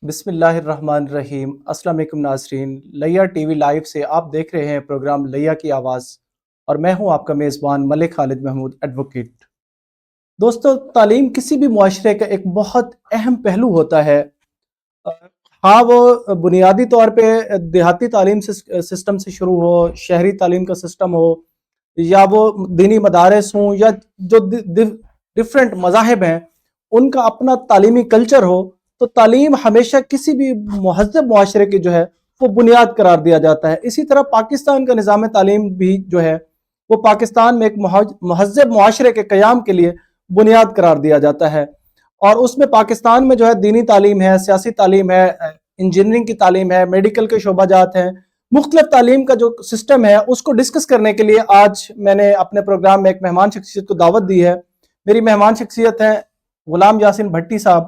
بسم اللہ الرحمن الرحیم۔ السلام علیکم ناظرین، لیا ٹی وی لائیو سے آپ دیکھ رہے ہیں پروگرام لیا کی آواز، اور میں ہوں آپ کا میزبان ملک خالد محمود ایڈوکیٹ۔ دوستو، تعلیم کسی بھی معاشرے کا ایک بہت اہم پہلو ہوتا ہے، ہاں وہ بنیادی طور پہ دیہاتی تعلیم سسٹم سے شروع ہو، شہری تعلیم کا سسٹم ہو، یا وہ دینی مدارس ہوں، یا جو ڈفرینٹ مذاہب ہیں ان کا اپنا تعلیمی کلچر ہو، تو تعلیم ہمیشہ کسی بھی مہذب معاشرے کی جو ہے وہ بنیاد قرار دیا جاتا ہے۔ اسی طرح پاکستان کا نظام تعلیم بھی جو ہے وہ پاکستان میں ایک مہذب معاشرے کے قیام کے لیے بنیاد قرار دیا جاتا ہے، اور اس میں پاکستان میں جو ہے دینی تعلیم ہے، سیاسی تعلیم ہے، انجینئرنگ کی تعلیم ہے، میڈیکل کے شعبہ جات ہیں، مختلف تعلیم کا جو سسٹم ہے اس کو ڈسکس کرنے کے لیے آج میں نے اپنے پروگرام میں ایک مہمان شخصیت کو دعوت دی ہے۔ میری مہمان شخصیت ہے غلام یاسین بھٹی صاحب۔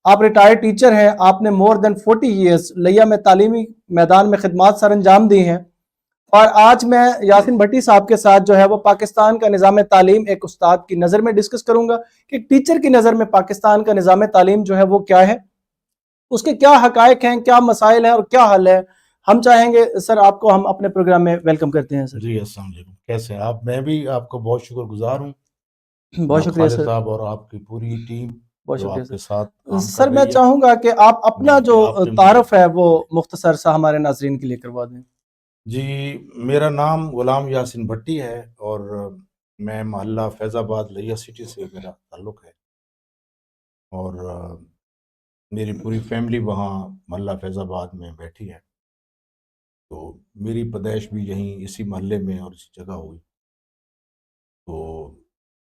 آپ ریٹائرڈ ٹیچر ہیں، آپ نے مور دین 40 ایئرز لیا میں تعلیمی میدان میں خدمات سر انجام دی ہیں، اور آج میں یاسین بھٹی صاحب کے ساتھ جو ہے وہ پاکستان کا نظام تعلیم ایک استاد کی نظر میں ڈسکس کروں گا کہ ایک ٹیچر کی نظر میں پاکستان کا نظام تعلیم جو ہے وہ کیا ہے، اس کے کیا حقائق ہیں، کیا مسائل ہیں اور کیا حل ہے۔ ہم چاہیں گے سر آپ کو ہم اپنے پروگرام میں ویلکم کرتے ہیں سر۔ جی السلام علیکم، کیسے ہیں آپ؟ میں بھی آپ کو بہت شکر گزار ہوں بہت جناب شکریہ خالد سر، صاحب اور آپ کی پوری ٹیم بہت جو شکریہ آپ کے ساتھ سر۔ کام سر کر میں رہی ہے۔ چاہوں گا کہ آپ اپنا جو جی آپ نے مجھے تعارف ہے وہ مختصر سا ہمارے ناظرین کے لیے کروا دیں۔ جی میرا نام غلام یاسین بھٹی ہے، اور میں محلہ فیض آباد لیا سٹی سے میرا تعلق ہے، اور میری پوری فیملی وہاں محلہ فیض آباد میں بیٹھی ہے، تو میری پیدائش بھی یہیں اسی محلے میں اور اسی جگہ ہوئی۔ تو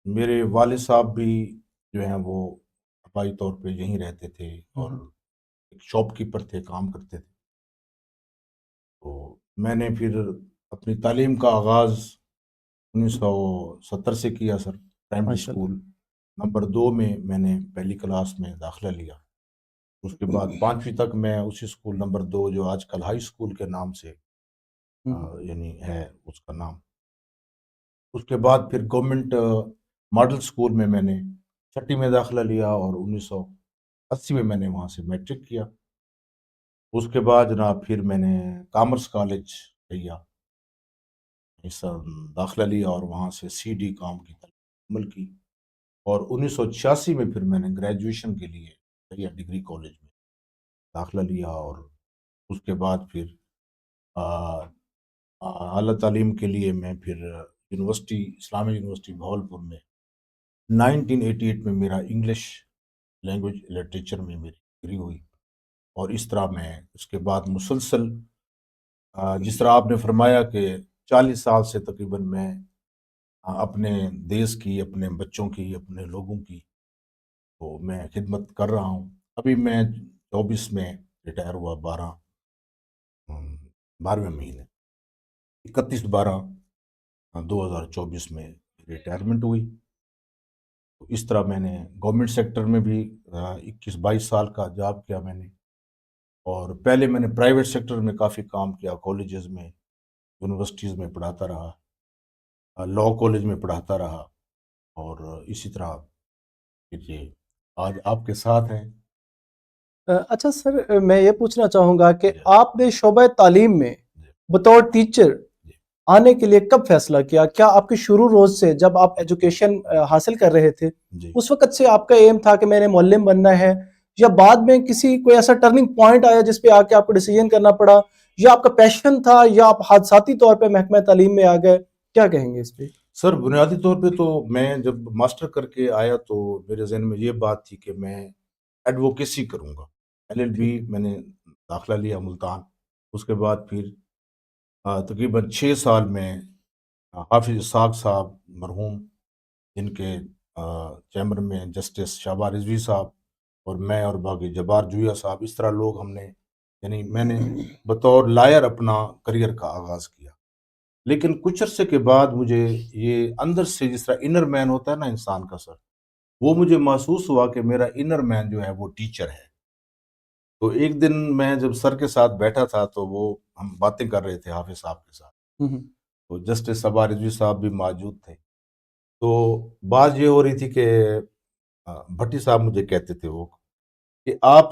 میرے والد صاحب بھی جو ہیں وہ ابائی طور پہ یہیں رہتے تھے، اور ایک شاپ کیپر تھے، کام کرتے تھے۔ تو میں نے پھر اپنی تعلیم کا آغاز 1970 سے کیا سر۔ پرائمری ماشاء اللہ۔ اسکول نمبر 2 میں نے پہلی کلاس میں داخلہ لیا۔ اس کے بعد 5ویں تک میں اسی اسکول نمبر 2 جو آج کل ہائی اسکول کے نام سے یعنی ہے اس کا نام۔ اس کے بعد پھر گورنمنٹ ماڈل اسکول میں نے 6ٹی میں داخلہ لیا، اور 1980 میں نے وہاں سے میٹرک کیا۔ اس کے بعد جناب پھر میں نے کامرس کالج لیا، داخلہ لیا، اور وہاں سے سی ڈی کام کی تعلیم عمل کی، اور 1986 میں پھر میں نے گریجویشن کے لیے ڈگری کالج میں داخلہ لیا، اور اس کے بعد پھر اعلیٰ تعلیم کے لیے میں پھر یونیورسٹی اسلامی یونیورسٹی بھاولپور میں 1988 میں میرا انگلش لینگویج لٹریچر میں میری ڈگری ہوئی، اور اس طرح میں اس کے بعد مسلسل جس طرح آپ نے فرمایا کہ 40 سال سے تقریباً میں اپنے دیش کی، اپنے بچوں کی، اپنے لوگوں کی تو میں خدمت کر رہا ہوں۔ ابھی میں 24 میں ریٹائر ہوا، 12ویں مہینے 31/12/2024 میں ریٹائرمنٹ ہوئی۔ تو اس طرح میں نے گورنمنٹ سیکٹر میں بھی 21-22 سال کا جاب کیا میں نے، اور پہلے میں نے پرائیویٹ سیکٹر میں کافی کام کیا، کالجز میں، یونیورسٹیز میں پڑھاتا رہا، لاء کالج میں پڑھاتا رہا، اور اسی طرح یہ آج آپ کے ساتھ ہیں۔ اچھا سر، میں یہ پوچھنا چاہوں گا کہ جی آپ نے شعبہ تعلیم میں جی بطور ٹیچر جی آنے کے لیے کب فیصلہ کیا؟ کیا آپ کی شروع روز سے جب آپ ایجوکیشن حاصل کر رہے تھے جی اس وقت سے آپ کا ایم تھا کہ میں نے معلم بننا ہے، یا بعد میں کسی کوئی ایسا ٹرننگ پوائنٹ آیا جس پہ آ کے آپ کو ڈیسیجن کرنا پڑا، یا آپ کا پیشن تھا، یا آپ حادثاتی طور پہ محکمہ تعلیم میں آ گئے؟ کیا کہیں گے اس پہ؟ سر، بنیادی طور پہ تو میں جب ماسٹر کر کے آیا تو میرے ذہن میں یہ بات تھی کہ میں ایڈوکیسی کروں گا۔ LLB ٹھیک ہے۔ میں نے داخلہ لیا ملتان۔ اس کے بعد پھر تقریباً 6 سال میں حافظ اسحاق صاحب مرحوم، جن کے چیمبر میں جسٹس شہباز رضوی صاحب اور میں اور باقی جبار جویا صاحب، اس طرح لوگ ہم نے، یعنی میں نے بطور لائر اپنا کریئر کا آغاز کیا۔ لیکن کچھ عرصے کے بعد مجھے یہ اندر سے، جس طرح انر مین ہوتا ہے نا انسان کا سر، وہ مجھے محسوس ہوا کہ میرا انر مین جو ہے وہ ٹیچر ہے۔ تو ایک دن میں جب سر کے ساتھ بیٹھا تھا تو وہ ہم باتیں کر رہے تھے حافظ صاحب کے ساتھ، تو جسٹس شہباز رضوی صاحب بھی موجود تھے۔ تو بات یہ ہو رہی تھی کہ بھٹی صاحب مجھے کہتے تھے وہ کہ آپ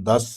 10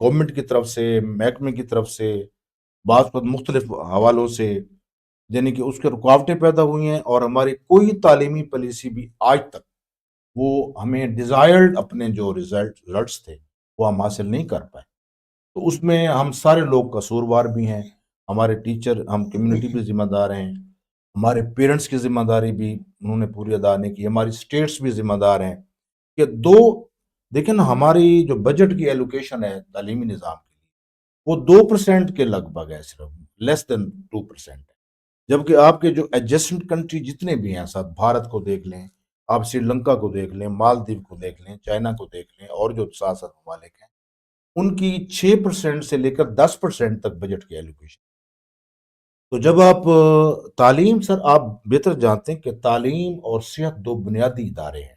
گورنمنٹ کی طرف سے، محکمے کی طرف سے، بعض وقت مختلف حوالوں سے، یعنی کہ اس کے رکاوٹیں پیدا ہوئی ہیں، اور ہماری کوئی تعلیمی پالیسی بھی آج تک وہ ہمیں ڈیزائرڈ اپنے جو رزلٹس تھے وہ ہم حاصل نہیں کر پائے. تو اس میں ہم سارے لوگ قصوروار بھی ہیں، ہمارے ٹیچر، ہم کمیونٹی بھی ذمہ دار ہیں، ہمارے پیرنٹس کی ذمہ داری بھی انہوں نے پوری ادا نہیں کی، ہماری اسٹیٹس بھی ذمہ دار ہیں کہ دیکھیں نا، ہماری جو بجٹ کی ایلوکیشن ہے تعلیمی نظام کے لیے وہ 2% کے لگ بھگ ہے، صرف لیس دین 2% ہے. جبکہ آپ کے جو ایڈجسٹنٹ کنٹری جتنے بھی ہیں ساتھ، بھارت کو دیکھ لیں، آپ سری لنکا کو دیکھ لیں، مالدیو کو دیکھ لیں، چائنا کو دیکھ لیں، اور جو ساتھ ساتھ ممالک ہیں، ان کی 6% سے لے کر 10% تک بجٹ کی ایلوکیشن. تو جب آپ تعلیم، سر آپ بہتر جانتے ہیں کہ تعلیم اور صحت دو بنیادی ادارے ہیں.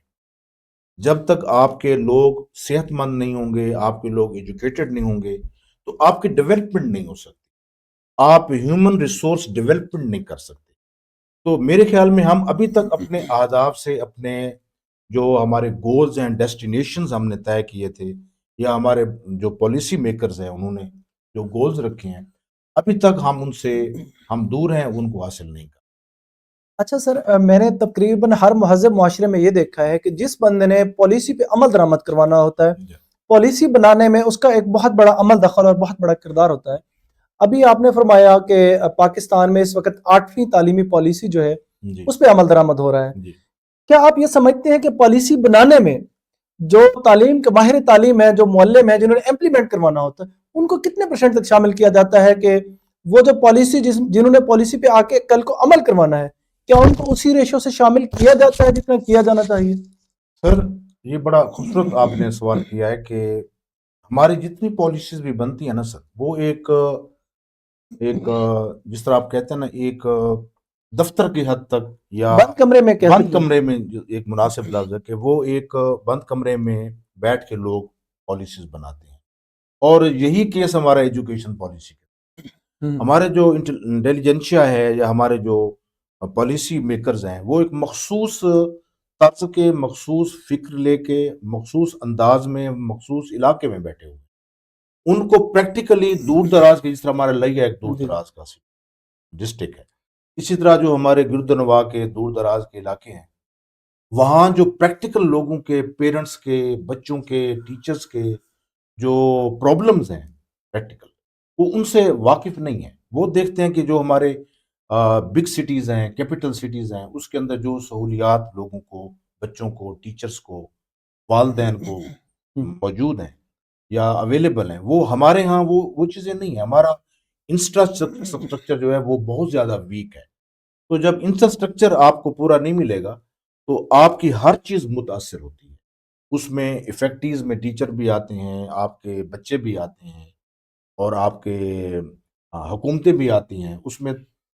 جب تک آپ کے لوگ صحت مند نہیں ہوں گے، آپ کے لوگ ایجوکیٹڈ نہیں ہوں گے، تو آپ کی ڈیولپمنٹ نہیں ہو سکتی، آپ ہیومن ریسورس ڈیولپمنٹ نہیں کر سکتے. تو میرے خیال میں ہم ابھی تک اپنے اہداف سے، اپنے جو ہمارے گولز ہیں، ڈیسٹینیشنز ہم نے طے کیے تھے، یا ہمارے جو پالیسی میکرز ہیں انہوں نے جو گولز رکھے ہیں، ابھی تک ہم ان سے دور ہیں، ان کو حاصل نہیں کر. اچھا سر، میں نے تقریباً ہر مہذب معاشرے میں یہ دیکھا ہے کہ جس بندے نے پالیسی پہ عمل درآمد کروانا ہوتا ہے، پالیسی بنانے میں اس کا ایک بہت بڑا عمل دخل اور بہت بڑا کردار ہوتا ہے. ابھی آپ نے فرمایا کہ پاکستان میں اس وقت 8ویں تعلیمی پالیسی جو ہے جی اس پہ عمل درآمد ہو رہا ہے. جی کیا آپ یہ سمجھتے ہیں کہ پالیسی بنانے میں جو تعلیم کے ماہر تعلیم ہے، جو معلم ہے، جنہوں نے امپلیمنٹ کروانا ہوتا ہے، ان کو کتنے % تک شامل کیا جاتا ہے کہ وہ جو پالیسی جنہوں نے پالیسی پہ آ کے کل کو عمل کروانا ہے، کیا ان کو اسی ریشو سے شامل کیا جاتا ہے جتنا کیا جانا چاہیے؟ سر یہ بڑا خوبصورت آپ نے سوال کیا ہے کہ ہماری جتنی پالیسیز بھی بنتی ہیں نا سر، وہ ایک جس طرح آپ کہتے ہیں نا، ایک دفتر کی حد تک، یا بند کمرے میں کہہ بند سکتے ہیں. کمرے میں، جو ایک مناسب لفظ ہے کہ وہ ایک بند کمرے میں بیٹھ کے لوگ پالیسیز بناتے ہیں. اور یہی کیس ہمارا ایجوکیشن پالیسی کا. ہمارے جو انٹیلیجنشیا ہے، یا ہمارے جو پالیسی میکرز ہیں، وہ ایک مخصوص طرز کے، مخصوص فکر لے کے، مخصوص انداز میں، مخصوص علاقے میں بیٹھے ہوئے. ان کو پریکٹیکلی دور دراز کے، جس طرح ہمارا لیا ایک دور جی. دراز کا ڈسٹرکٹ ہے، اسی طرح جو ہمارے گردنوا کے دور دراز کے علاقے ہیں، وہاں جو پریکٹیکل لوگوں کے، پیرنٹس کے، بچوں کے، ٹیچرز کے جو پرابلمز ہیں پریکٹیکل، وہ ان سے واقف نہیں ہیں. وہ دیکھتے ہیں کہ جو ہمارے بگ سٹیز ہیں، کیپٹل سٹیز ہیں، اس کے اندر جو سہولیات لوگوں کو، بچوں کو، ٹیچرز کو، والدین کو موجود ہیں یا اویلیبل ہیں، وہ ہمارے ہاں وہ چیزیں نہیں ہیں. ہمارا انفراسٹرکچر جو ہے وہ بہت زیادہ ویک ہے. تو جب انفراسٹرکچر آپ کو پورا نہیں ملے گا تو آپ کی ہر چیز متاثر ہوتی ہے. اس میں افیکٹیز میں ٹیچر بھی آتے ہیں، آپ کے بچے بھی آتے ہیں، اور آپ کے حکومتیں بھی آتی ہیں. اس میں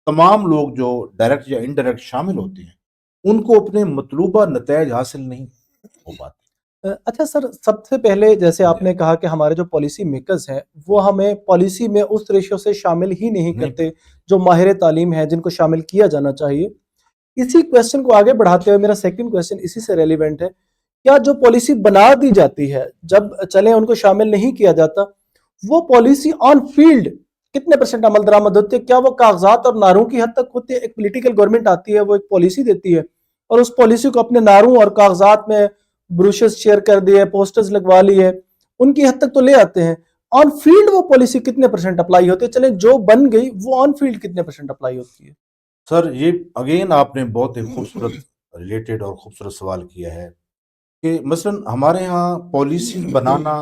تمام لوگ جو ڈائریکٹ یا انڈائریکٹ شامل ہوتے ہیں، ان کو اپنے مطلوبہ نتائج حاصل نہیں ہو پاتے. اچھا سر، سب سے پہلے جیسے آپ جی. نے کہا کہ ہمارے جو پالیسی میکرز ہیں وہ ہمیں پالیسی میں اس ریشو سے شامل ہی نہیں کرتے جو ماہر تعلیم ہیں، جن کو شامل کیا جانا چاہیے. اسی کویسچن کو آگے بڑھاتے ہوئے میرا سیکنڈ کویسچن اسی سے ریلیونٹ ہے. کیا جو پالیسی بنا دی جاتی ہے، جب چلیں ان کو شامل نہیں کیا جاتا، وہ پالیسی آن فیلڈ کتنے % عمل درآمد ہوتے ہیں؟ کیا وہ کاغذات اور نعروں کی حد تک ہوتے ہیں؟ ایک پولیٹیکل گورنمنٹ آتی ہے، وہ ایک پالیسی دیتی ہے، اور اس پالیسی کو اپنے نعروں اور کاغذات میں بروشرز شیئر کر دیے، پوسٹرز لگوا لیے، ان کی حد تک تو لے آتے ہیں. آن فیلڈ وہ پالیسی کتنے % اپلائی ہوتے ہیں؟ چلیں جو بن گئی وہ آن فیلڈ کتنے % اپلائی ہوتی ہے؟ سر یہ اگین آپ نے بہت ہی خوبصورت ریلیٹڈ اور خوبصورت سوال کیا ہے کہ مثلا ہمارے ہاں پالیسیز بنانا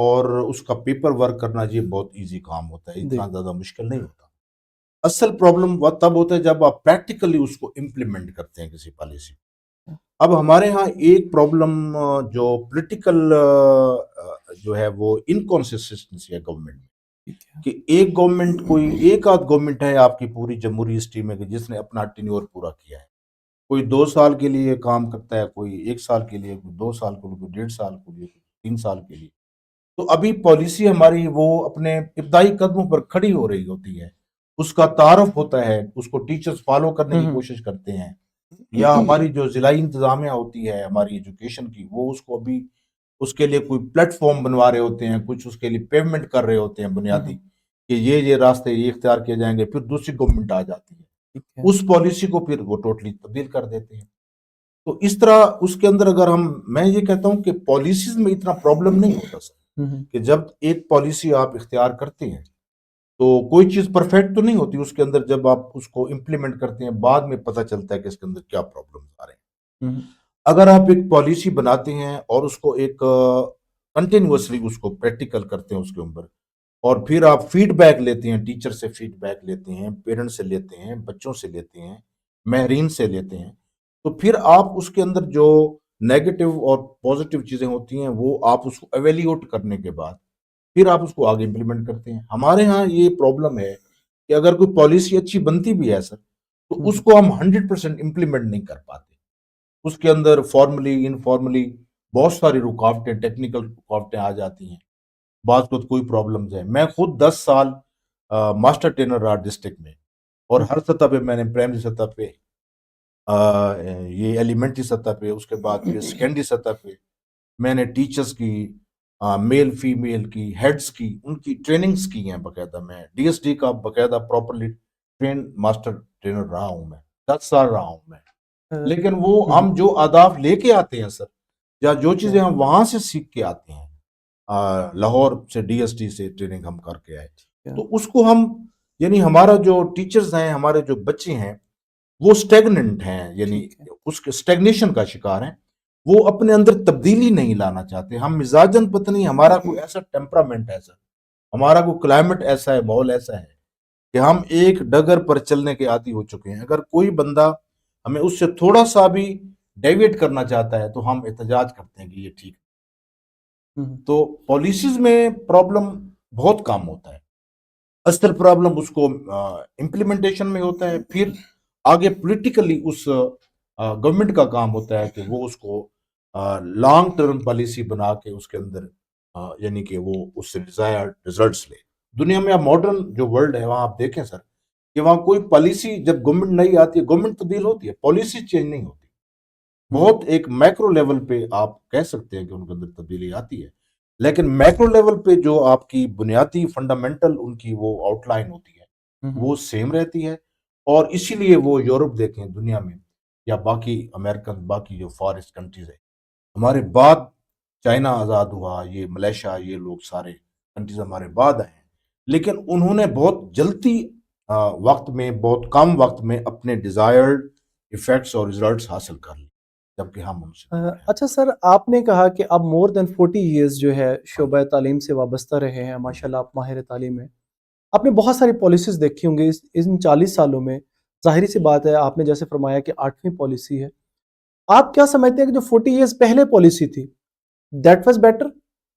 اور اس کا پیپر ورک کرنا یہ بہت ایزی کام ہوتا ہے، اتنا زیادہ مشکل نہیں ہوتا. اصل پرابلم وہ تب ہوتا ہے جب آپ پریکٹیکلی اس کو امپلیمنٹ کرتے ہیں کسی پالیسی. اب ہمارے ہاں ایک پرابلم جو پولیٹیکل جو ہے وہ انکنسسٹنسی ہے گورنمنٹ میں، کہ ایک گورنمنٹ، کوئی ایک آدھ گورنمنٹ ہے آپ کی پوری جمہوری ہسٹری میں کہ جس نے اپنا ٹینیور پورا کیا ہے. کوئی 2 سال کے لیے کام کرتا ہے، کوئی 1 سال کے لیے، کوئی 2 سال کے لیے، کوئی 1.5 سال کے لیے، کوئی 3 سال کے لیے. تو ابھی پالیسی ہماری وہ اپنے ابتدائی قدموں پر کھڑی ہو رہی ہوتی ہے، اس کا تعارف ہوتا ہے، اس کو ٹیچرز فالو کرنے کی کوشش کرتے ہیں، یا ہماری جو ضلعی انتظامیہ ہوتی ہے ہماری ایجوکیشن کی، وہ اس کو ابھی اس کے لیے کوئی پلیٹ فارم بنوا رہے ہوتے ہیں, کچھ اس کے لیے پیمنٹ کر رہے ہوتے ہیں بنیادی کہ یہ راستے یہ اختیار کیے جائیں گے, پھر دوسری گورنمنٹ آ جاتی ہے, اس پالیسی کو پھر وہ ٹوٹلی تبدیل کر دیتے ہیں. تو اس طرح اس کے اندر اگر میں یہ کہتا ہوں کہ پالیسیز میں اتنا پرابلم نہیں ہوتا سر, کہ جب ایک پالیسی آپ اختیار کرتے ہیں تو کوئی چیز پرفیکٹ تو نہیں ہوتی اس کے اندر, جب آپ اس کو امپلیمنٹ کرتے ہیں بعد میں پتہ چلتا ہے کہ اس کے اندر کیا پرابلم آ رہے ہیں. اگر آپ ایک پالیسی بناتے ہیں اور اس کو ایک کنٹینیوسلی اس کو پریکٹیکل کرتے ہیں اس کے اوپر, اور پھر آپ فیڈ بیک لیتے ہیں, ٹیچر سے فیڈ بیک لیتے ہیں, پیرنٹ سے لیتے ہیں, بچوں سے لیتے ہیں, ماہرین سے لیتے ہیں, تو پھر آپ اس کے اندر جو نیگیٹو اور پازیٹیو چیزیں ہوتی ہیں وہ آپ اس کو ایویلیوٹ کرنے کے بعد پھر آپ اس کو آگے امپلیمنٹ کرتے ہیں. ہمارے ہاں یہ پرابلم ہے کہ اگر کوئی پالیسی اچھی بنتی بھی ہے سر, تو اس کو ہم 100% امپلیمنٹ نہیں کر پاتے. اس کے اندر فارملی انفارملی بہت ساری رکاوٹیں, ٹیکنیکل رکاوٹیں آ جاتی ہیں, بعض کو کوئی پرابلمز ہیں. میں خود 10 سال ماسٹر ٹرینر رہا ڈسٹرکٹ میں, اور ہر سطح پہ میں نے پرائمری سطح پہ, یہ ایلیمنٹری سطح پہ, اس کے بعد پھر سیکنڈری سطح پہ میں نے ٹیچرز کی, میل فیمیل کی, ہیڈز کی, ان کی ٹریننگز کی ہیں باقاعدہ. میں ڈی ایس ڈی کا باقاعدہ پراپرلی ٹرین ماسٹر ٹرینر رہا ہوں, میں 10 سال رہا ہوں میں. لیکن وہ ہم جو آداب لے کے آتے ہیں سر, یا جو چیزیں ہم وہاں سے سیکھ کے آتے ہیں, لاہور سے ڈی ایس ڈی سے ٹریننگ ہم کر کے آئے, تو اس کو ہم یعنی ہمارا جو ٹیچرز ہیں, ہمارے جو بچے ہیں وہ سٹیگننٹ ہیں, یعنی اس کے سٹیگنیشن کا شکار ہیں, وہ اپنے اندر تبدیلی نہیں لانا چاہتے. ہم مزاجن پتہ نہیں, ہمارا کوئی ایسا ٹیمپرامنٹ ہے سر, ہمارا کوئی کلائمیٹ ایسا ہے, ماحول ایسا ہے کہ ہم ایک ڈگر پر چلنے کے عادی ہو چکے ہیں. اگر کوئی بندہ ہمیں اس سے تھوڑا سا بھی ڈیویٹ کرنا چاہتا ہے تو ہم احتجاج کرتے ہیں کہ یہ ٹھیک ہے. تو پالیسیز میں پرابلم بہت کم ہوتا ہے, اصل پرابلم اس کو امپلیمنٹیشن میں ہوتا ہے. پھر آگے پولیٹیکلی اس گورنمنٹ کا کام ہوتا ہے کہ وہ اس کو لانگ ٹرم پالیسی بنا کے اس کے اندر یعنی کہ وہ اس سے ڈیزائرڈ ریزلٹس لے. دنیا میں اب ماڈرن جو ورلڈ ہے وہاں آپ دیکھیں سر کہ وہاں کوئی پالیسی جب گورنمنٹ نہیں آتی ہے, گورنمنٹ تبدیل ہوتی ہے, پالیسی چینج نہیں ہوتی. بہت ایک میکرو لیول پہ آپ کہہ سکتے ہیں کہ ان کے اندر تبدیلی آتی ہے, لیکن میکرو لیول پہ جو آپ کی بنیادی فنڈامنٹل ان کی وہ آؤٹ لائن ہوتی ہے وہ سیم رہتی ہے. اور اسی لیے وہ یورپ دیکھیں دنیا میں, یا باقی امریکن, باقی جو فار ایسٹ کنٹریز ہیں, ہمارے بعد چائنا آزاد ہوا, یہ ملیشیا, یہ لوگ سارے کنٹریز ہمارے بعد آئے ہیں, لیکن انہوں نے بہت جلدی وقت میں, بہت کم وقت میں اپنے ڈیزائرڈ ایفیکٹس اور ریزلٹس حاصل کر لی, جبکہ ہم ان سے. اچھا سر, آپ نے کہا کہ اب مور دین 40 ایئرز جو ہے شعبہ تعلیم سے وابستہ رہے ہیں, ماشاءاللہ آپ ماہر تعلیم ہیں, آپ نے بہت ساری پالیسیز دیکھی ہوں گی ان 40 سالوں میں. ظاہری سی بات ہے, آپ نے جیسے فرمایا کہ 8ویں پالیسی ہے. آپ کیا سمجھتے ہیں کہ جو 40 ایئرز پہلے پالیسی تھی دیٹ واز بیٹر,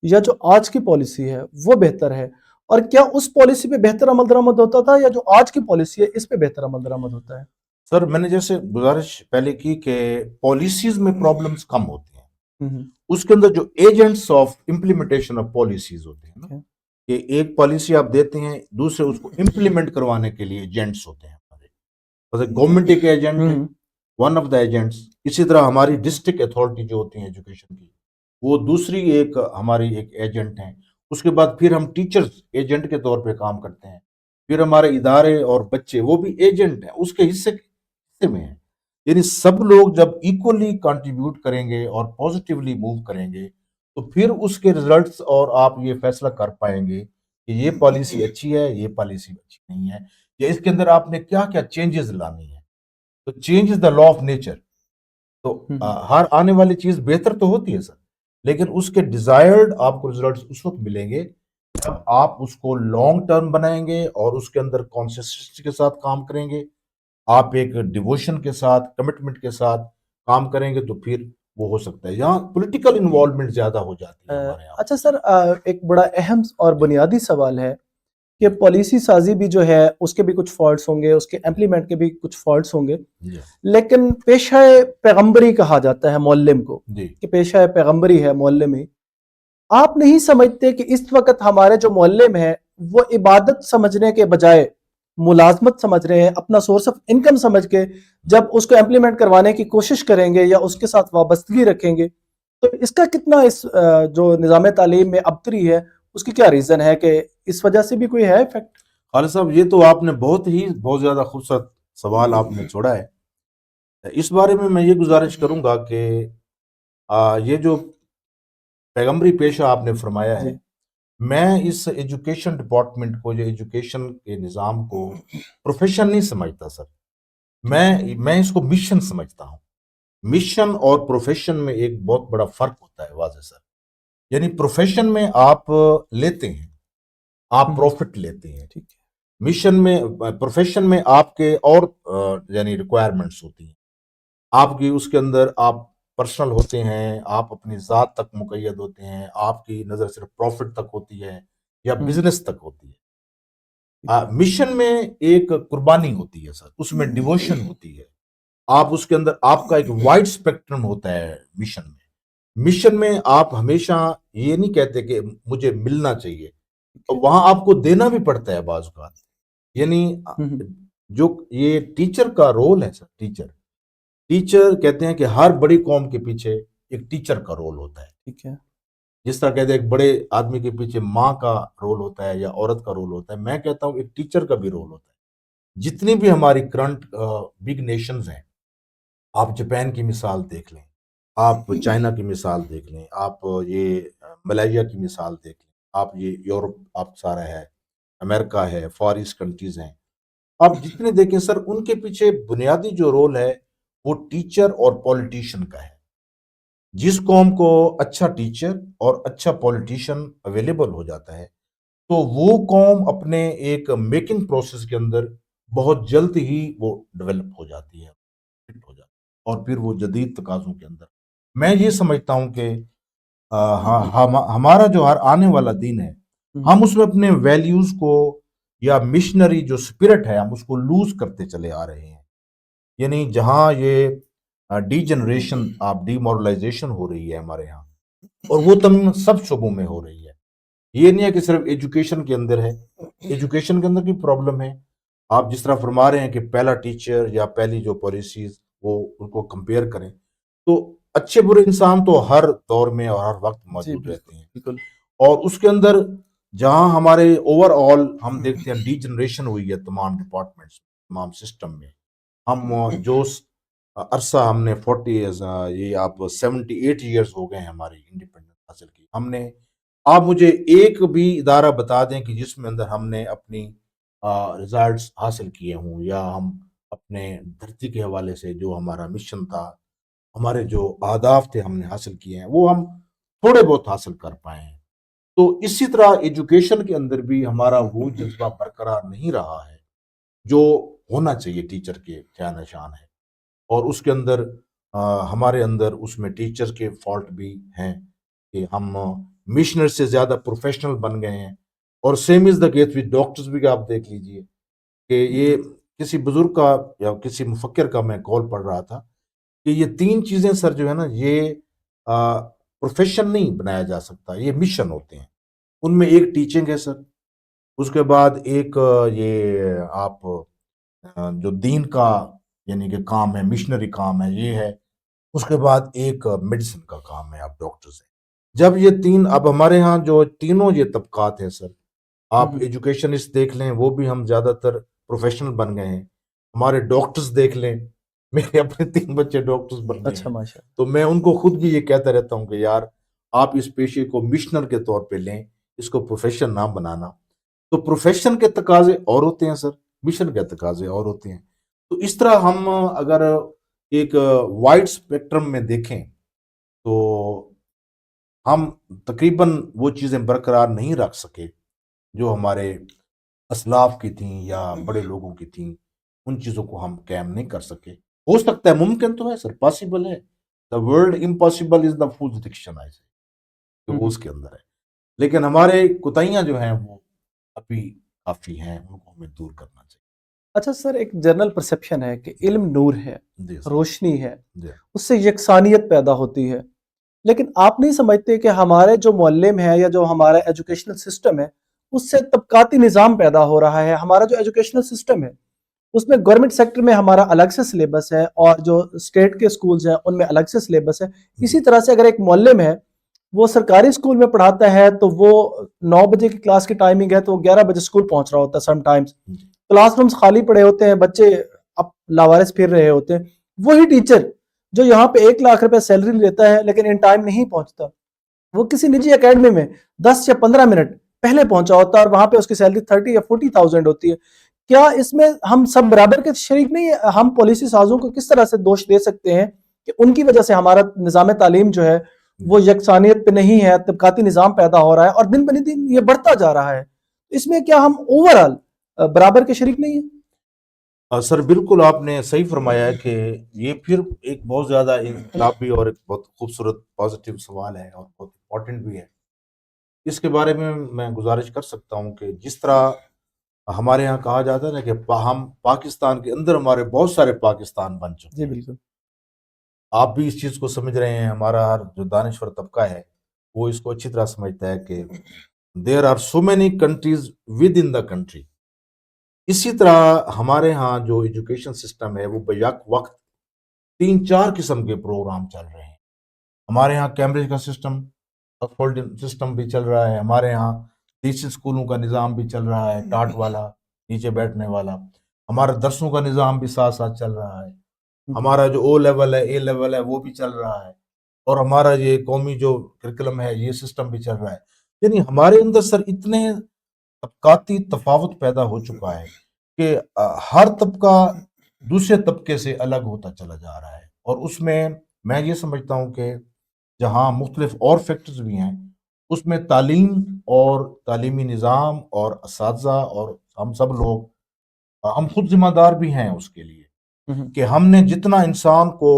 یا جو آج کی پالیسی ہے وہ بہتر ہے؟ اور کیا اس پالیسی پہ بہتر عمل درآمد ہوتا تھا, یا جو آج کی پالیسی ہے اس پہ بہتر عمل درآمد ہوتا ہے؟ سر میں نے جیسے گزارش پہلے کی کہ پالیسیز میں پرابلمز کم ہوتے ہیں, اس کے اندر جو agents of implementation of policies ہوتے ہیں نا, کہ ایک پالیسی آپ دیتے ہیں, دوسرے اس کو امپلیمنٹ کروانے کے لیے ایجنٹس ہوتے ہیں ہمارے. گورنمنٹ ایک ایجنٹ ہے, ون آف دا ایجنٹس. اسی طرح ہماری ڈسٹرکٹ اتھارٹی جو ہوتی ہیں ایجوکیشن کی, وہ دوسری ایک ہماری ایک ایجنٹ ہیں. اس کے بعد پھر ہم ٹیچرز ایجنٹ کے طور پہ کام کرتے ہیں. پھر ہمارے ادارے اور بچے وہ بھی ایجنٹ ہیں, اس کے حصے میں ہیں. یعنی سب لوگ جب ایکولی کنٹریبیوٹ کریں گے اور پازیٹیولی موو کریں گے تو پھر اس کے ریزلٹس, اور آپ یہ فیصلہ کر پائیں گے کہ یہ پالیسی اچھی ہے, یہ پالیسی اچھی نہیں ہے, یا اس کے اندر آپ نے کیا کیا چینجز لانی ہے. تو change is the law of nature. تو ہر آنے والی چیز بہتر تو ہوتی ہے سر, لیکن اس کے ڈیزائرڈ آپ کو ریزلٹس اس وقت ملیں گے جب آپ اس کو لانگ ٹرم بنائیں گے اور اس کے اندر کنسسٹنسی کے ساتھ کام کریں گے, آپ ایک ڈیووشن کے ساتھ, کمٹمنٹ کے ساتھ کام کریں گے, تو پھر وہ ہو سکتا ہے. یہاں پولیٹیکل انوالومنٹ زیادہ ہو جاتی ہے ہمارے یہاں. اچھا سر, ایک بڑا اہم اور بنیادی سوال ہے کہ پالیسی سازی بھی جو ہے اس کے بھی کچھ فالٹس ہوں گے, اس کے امپلیمنٹ کے بھی کچھ فالٹس ہوں گے, لیکن پیشہ پیغمبری کہا جاتا ہے معلم کو, کہ پیشہ پیغمبری ہے معلمی. آپ نہیں سمجھتے کہ اس وقت ہمارے جو معلم ہیں وہ عبادت سمجھنے کے بجائے ملازمت سمجھ رہے ہیں, اپنا سورس آف انکم سمجھ کے جب اس کو امپلیمنٹ کروانے کی کوشش کریں گے یا اس کے ساتھ وابستگی رکھیں گے تو اس کا کتنا جو نظام تعلیم میں ابتری ہے اس کی کیا ریزن ہے کہ اس وجہ سے بھی کوئی ہے افیکٹ؟ خالد صاحب یہ تو آپ نے بہت زیادہ خوبصورت سوال آپ نے چھوڑا ہے. اس بارے میں یہ گزارش کروں گا کہ یہ جو پیغمبری پیشہ آپ نے فرمایا ہے، جی میں اس ایجوکیشن ڈپارٹمنٹ کو یا ایجوکیشن کے نظام کو پروفیشن نہیں سمجھتا سر. میں اس کو مشن سمجھتا ہوں. مشن اور پروفیشن میں ایک بہت بڑا فرق ہوتا ہے واضح سر. یعنی پروفیشن میں آپ لیتے ہیں، آپ پروفٹ لیتے ہیں. ٹھیک ہے. مشن میں پروفیشن میں آپ کے اور یعنی ریکوائرمنٹس ہوتی ہیں آپ کی. اس کے اندر آپ پرسنل ہوتے ہیں، آپ اپنی ذات تک مقید ہوتے ہیں، آپ کی نظر صرف پروفٹ تک ہوتی ہے یا بزنس تک ہوتی ہے. مشن میں ایک قربانی ہوتی ہے سر، اس میں ڈیووشن ہوتی ہے. آپ اس کے اندر آپ کا ایک وائڈ اسپیکٹرم ہوتا ہے مشن میں. مشن میں آپ ہمیشہ یہ نہیں کہتے کہ مجھے ملنا چاہیے، وہاں آپ کو دینا بھی پڑتا ہے بعض اوقات. یعنی جو یہ ٹیچر کا رول ہے سر، ٹیچر کہتے ہیں کہ ہر بڑی قوم کے پیچھے ایک ٹیچر کا رول ہوتا ہے. ٹھیک ہے. جس طرح کہتے ہیں ایک بڑے آدمی کے پیچھے ماں کا رول ہوتا ہے یا عورت کا رول ہوتا ہے، میں کہتا ہوں ایک ٹیچر کا بھی رول ہوتا ہے. جتنی بھی ہماری کرنٹ بگ نیشنز ہیں، آپ جاپان کی مثال دیکھ لیں، آپ چائنا کی مثال دیکھ لیں، آپ یہ ملائیشیا کی مثال دیکھ لیں، آپ یہ یورپ آپ سارا ہے، امریکہ ہے، فار ایسٹ کنٹریز ہیں. آپ جتنے دیکھیں سر، ان کے پیچھے بنیادی جو رول ہے وہ ٹیچر اور پولیٹیشین کا ہے. جس قوم کو اچھا ٹیچر اور اچھا پولیٹیشین اویلیبل ہو جاتا ہے تو وہ قوم اپنے ایک میکنگ پروسیس کے اندر بہت جلد ہی وہ ڈیولپ ہو جاتی ہے، فٹ ہو جاتی ہے، اور پھر وہ جدید تقاضوں کے اندر. میں یہ سمجھتا ہوں کہ ہمارا جو ہر آنے والا دن ہے، ہم اس میں اپنے ویلیوز کو یا مشنری جو اسپرٹ ہے ہم اس کو لوز کرتے چلے آ رہے ہیں. یعنی جہاں یہ ڈی جنریشن آپ ڈی مورلائزیشن ہو رہی ہے ہمارے ہاں، اور وہ تمام سب شعبوں میں ہو رہی ہے. یہ نہیں ہے کہ صرف ایجوکیشن کے اندر ہے، ایجوکیشن کے اندر کی پرابلم ہے. آپ جس طرح فرما رہے ہیں کہ پہلا ٹیچر یا پہلی جو پالیسیز وہ ان کو کمپیئر کریں، تو اچھے برے انسان تو ہر دور میں اور ہر وقت جی موجود رہتے ہیں. بالکل. اور اس کے اندر جہاں ہمارے اوور آل ہم دیکھتے ہیں ڈی جنریشن ہوئی ہے تمام ڈپارٹمنٹس تمام سسٹم میں. ہم جو عرصہ ہم نے 40 یہ آپ 78 ایئرز ہو گئے ہیں ہماری انڈیپینڈنس حاصل کی. ہم نے آپ مجھے ایک بھی ادارہ بتا دیں کہ جس میں اندر ہم نے اپنی ریزلٹس حاصل کیے ہوں، یا ہم اپنے دھرتی کے حوالے سے جو ہمارا مشن تھا، ہمارے جو اہداف تھے ہم نے حاصل کیے ہیں، وہ ہم تھوڑے بہت حاصل کر پائے ہیں. تو اسی طرح ایجوکیشن کے اندر بھی ہمارا وہ جذبہ برقرار نہیں رہا ہے جو ہونا چاہیے ٹیچر کے کیا نشان ہے. اور اس کے اندر ہمارے اندر اس میں ٹیچر کے فالٹ بھی ہیں کہ ہم مشنر سے زیادہ پروفیشنل بن گئے ہیں. اور same is the case with doctors بھی آپ دیکھ لیجئے کہ یہ کسی بزرگ کا یا کسی مفکر کا میں کال پڑھ رہا تھا کہ یہ تین چیزیں سر جو ہے نا، یہ پروفیشن نہیں بنایا جا سکتا، یہ مشن ہوتے ہیں. ان میں ایک ٹیچنگ ہے سر، اس کے بعد ایک یہ آپ جو دین کا یعنی کہ کام ہے، مشنری کام ہے، یہ ہے. اس کے بعد ایک میڈیسن کا کام ہے، آپ ڈاکٹرز ہیں. جب یہ تین، اب ہمارے ہاں جو تینوں یہ طبقات ہیں سر، آپ ایجوکیشنسٹ دیکھ لیں وہ بھی ہم زیادہ تر پروفیشنل بن گئے ہیں. ہمارے ڈاکٹرز دیکھ لیں، میرے اپنے 3 بچے ڈاکٹرز بن گئے اچھا ہیں. ماشاء تو میں ان کو خود بھی یہ کہتا رہتا ہوں کہ یار آپ اس پیشے کو مشنر کے طور پہ لیں، اس کو پروفیشن نہ بنانا. تو پروفیشن کے تقاضے اور ہوتے ہیں سر، مشن کے تقاضے اور ہوتے ہیں. تو اس طرح ہم اگر ایک وائڈ اسپیکٹرم میں دیکھیں تو ہم تقریباً وہ چیزیں برقرار نہیں رکھ سکے جو ہمارے اسلاف کی تھیں یا بڑے لوگوں کی تھیں. ان چیزوں کو ہم قائم نہیں کر سکے. ہو سکتا ہے، ممکن تو ہے سر، پاسبل ہے. The world impossible is the فوز ڈکشن ایسے کہ وہ اس کے اندر ہے. لیکن ہمارے کوتاہیاں جو ہیں وہ ابھی کافی ہیں، ان کو ہمیں دور کرنا چاہیے. اچھا سر، ایک جنرل پرسیپشن ہے کہ علم نور ہے، جی سر. روشنی ہے، جی اس سے یکسانیت پیدا ہوتی ہے. لیکن آپ نہیں سمجھتے کہ ہمارے جو معلم ہے یا جو ہمارا ایجوکیشنل سسٹم ہے اس سے طبقاتی نظام پیدا ہو رہا ہے؟ ہمارا جو ایجوکیشنل سسٹم ہے اس میں گورنمنٹ سیکٹر میں ہمارا الگ سے سلیبس ہے اور جو اسٹیٹ کے سکولز ہیں ان میں الگ سے سلیبس ہے. اسی طرح سے اگر ایک معلم ہے وہ سرکاری اسکول میں پڑھاتا ہے تو وہ 9 بجے کی کلاس کی ٹائمنگ ہے تو وہ 11 بجے اسکول پہنچ رہا ہوتا ہے. سم ٹائمز کلاس رومز خالی پڑے ہوتے ہیں, بچے اب لاوارث پھر رہے ہوتے ہیں. وہی ٹیچر جو یہاں پہ 1 لاکھ روپے سیلری لیتا ہے لیکن ان ٹائم نہیں پہنچتا, وہ کسی نجی اکیڈمی میں 10 یا 15 منٹ پہلے پہنچا ہوتا ہے اور وہاں پہ اس کی سیلری 30 یا 40,000 ہوتی ہے. کیا اس میں ہم سب برابر کے شریک نہیں ہیں؟ ہم پالیسی سازوں کو کس طرح سے دوش دے سکتے ہیں کہ ان کی وجہ سے ہمارا نظام تعلیم جو ہے وہ یکسانیت پہ نہیں ہے, طبقاتی نظام پیدا ہو رہا ہے اور دن بہ دن یہ بڑھتا جا رہا ہے. اس میں کیا ہم اوور آل برابر کے شریک نہیں ہیں؟ سر بالکل آپ نے صحیح فرمایا ہے کہ یہ پھر ایک بہت زیادہ انقلابی اور ایک بہت خوبصورت پازیٹیو سوال ہے اور بہت امپورٹنٹ بھی ہے. اس کے بارے میں گزارش کر سکتا ہوں کہ جس طرح ہمارے ہاں کہا جاتا ہے نا کہ ہم پاکستان کے اندر ہمارے بہت سارے پاکستان بن چکے جی ہیں. بالکل. آپ بھی اس چیز کو سمجھ رہے ہیں, ہمارا ہر جو دانشور طبقہ ہے وہ اس کو اچھی طرح سمجھتا ہے کہ there are so many countries within the country. اسی طرح ہمارے ہاں جو ایجوکیشن سسٹم ہے وہ بیک وقت 3-4 قسم کے پروگرام چل رہے ہیں. ہمارے ہاں کیمبرج کا سسٹم, آکسفورڈ سسٹم بھی چل رہا ہے. ہمارے ہاں دیسی اسکولوں کا نظام بھی چل رہا ہے, ٹاٹ والا, نیچے بیٹھنے والا. ہمارا درسوں کا نظام بھی ساتھ ساتھ چل رہا ہے. ہمارا جو او لیول ہے, اے لیول ہے, وہ بھی چل رہا ہے. اور ہمارا یہ قومی جو کرکلم ہے یہ سسٹم بھی چل رہا ہے. یعنی ہمارے اندر سر اتنے طبقاتی تفاوت پیدا ہو چکا ہے کہ ہر طبقہ دوسرے طبقے سے الگ ہوتا چلا جا رہا ہے. اور اس میں یہ سمجھتا ہوں کہ جہاں مختلف اور فیکٹرز بھی ہیں, اس میں تعلیم اور تعلیمی نظام اور اساتذہ اور ہم سب لوگ, ہم خود ذمہ دار بھی ہیں اس کے لیے کہ ہم نے جتنا انسان کو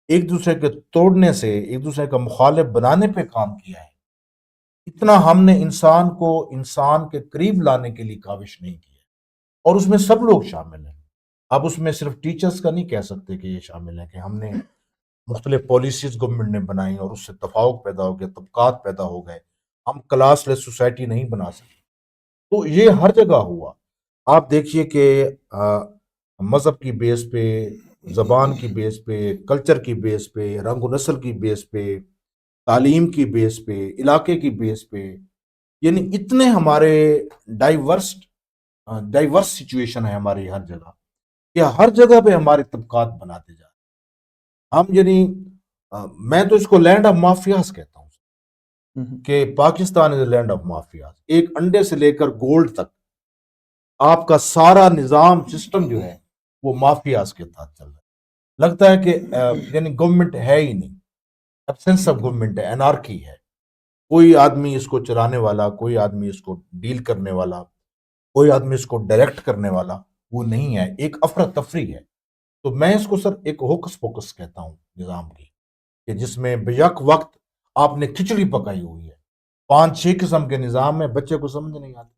ایک دوسرے کے توڑنے سے, ایک دوسرے کا مخالف بنانے پہ کام کیا ہے, اتنا ہم نے انسان کو انسان کے قریب لانے کے لیے کاوش نہیں کی ہے. اور اس میں سب لوگ شامل ہیں. اب اس میں صرف ٹیچرز کا نہیں کہہ سکتے کہ یہ شامل ہے کہ ہم نے مختلف پالیسیز گورنمنٹ نے بنائی اور اس سے تفاوت پیدا ہو گیا, طبقات پیدا ہو گئے. ہم کلاس لیس سوسائٹی نہیں بنا سکتے. تو یہ ہر جگہ ہوا. آپ دیکھیے کہ مذہب کی بیس پہ, زبان کی بیس پہ, کلچر کی بیس پہ, رنگ و نسل کی بیس پہ, تعلیم کی بیس پہ, علاقے کی بیس پہ, یعنی اتنے ہمارے ڈائیورس سچویشن ہے ہماری ہر جگہ کہ ہر جگہ پہ ہمارے طبقات بناتے جا رہے ہیں. ہم یعنی میں تو اس کو لینڈ آف مافیاز کہتا ہوں کہ پاکستان از اے لینڈ آف مافیاز. ایک انڈے سے لے کر گولڈ تک آپ کا سارا نظام سسٹم جو ہے وہ مافیاز کے تحت چل رہا ہے. لگتا ہے کہ یعنی گورنمنٹ ہے ہی نہیں, ایبسنس آف گورنمنٹ ہے, انارکی ہے. کوئی آدمی اس کو چلانے والا, کوئی آدمی اس کو ڈیل کرنے والا, کوئی آدمی اس کو ڈائریکٹ کرنے والا وہ نہیں ہے. ایک افراتفری ہے. تو میں اس کو سر ایک ہوکس پوکس کہتا ہوں نظام کی, کہ جس میں بیک وقت آپ نے کھچڑی پکائی ہوئی ہے. 5-6 قسم کے نظام میں بچے کو سمجھ نہیں آتا.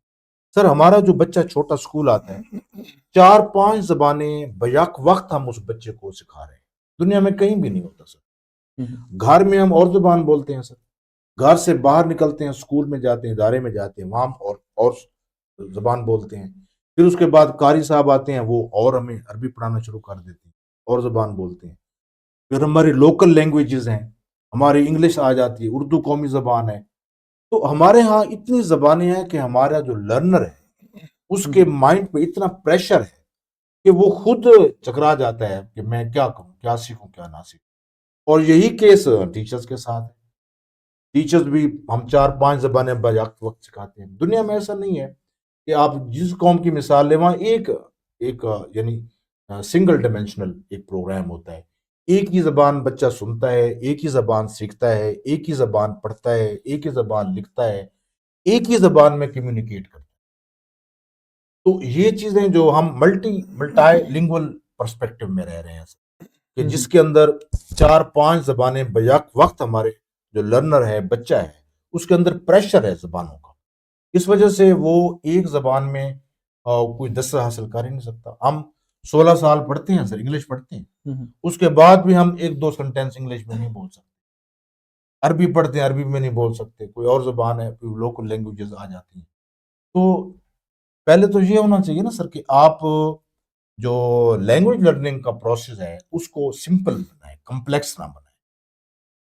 سر ہمارا جو بچہ چھوٹا اسکول آتا ہے 4-5 زبانیں بیک وقت ہم اس بچے کو سکھا رہے ہیں. دنیا میں کہیں بھی نہیں ہوتا سر. گھر میں ہم اور زبان بولتے ہیں سر, گھر سے باہر نکلتے ہیں, اسکول میں جاتے ہیں, ادارے میں جاتے ہیں, وہاں اور زبان بولتے ہیں. پھر اس کے بعد قاری صاحب آتے ہیں, وہ اور ہمیں عربی پڑھانا شروع کر دیتے ہیں, اور زبان بولتے ہیں. پھر ہماری لوکل لینگویجز ہیں, ہماری انگلش آ جاتی ہے, اردو قومی زبان ہے. تو ہمارے ہاں اتنی زبانیں ہیں کہ ہمارا جو لرنر ہے اس کے مائنڈ پہ اتنا پریشر ہے کہ وہ خود چکرا جاتا ہے کہ میں کیا کروں, کیا سیکھوں, کیا نہ سیکھوں. اور یہی کیس ٹیچرز کے ساتھ ہے. ٹیچرز بھی ہم 4-5 زبانیں بیک وقت سکھاتے ہیں. دنیا میں ایسا نہیں ہے کہ آپ جس قوم کی مثال لیں وہاں ایک یعنی سنگل ڈائمینشنل ایک پروگرام ہوتا ہے. ایک ہی زبان بچہ سنتا ہے, ایک ہی زبان سیکھتا ہے, ایک ہی زبان پڑھتا ہے, ایک ہی زبان لکھتا ہے, ایک ہی زبان میں کمیونیکیٹ کرتا ہے. تو یہ چیزیں جو ہم ملٹی لنگول پرسپیکٹو میں رہ رہے ہیں کہ جس کے اندر 4-5 زبانیں بیک وقت ہمارے جو لرنر ہے, بچہ ہے, اس کے اندر پریشر ہے زبانوں کا. اس وجہ سے وہ ایک زبان میں کوئی 10 حاصل کر ہی نہیں سکتا. ہم 16 سال پڑھتے ہیں سر, انگلش پڑھتے ہیں, اس کے بعد بھی ہم 1-2 سنٹینس انگلش میں نہیں بول سکتے. عربی پڑھتے ہیں, عربی میں نہیں بول سکتے. کوئی اور زبان ہے, کوئی لوکل لینگویجز آ جاتی ہیں. تو پہلے تو یہ ہونا چاہیے نا سر کہ آپ جو لینگویج لرننگ کا پروسیس ہے اس کو سمپل بنائیں، کمپلیکس نہ بنائیں.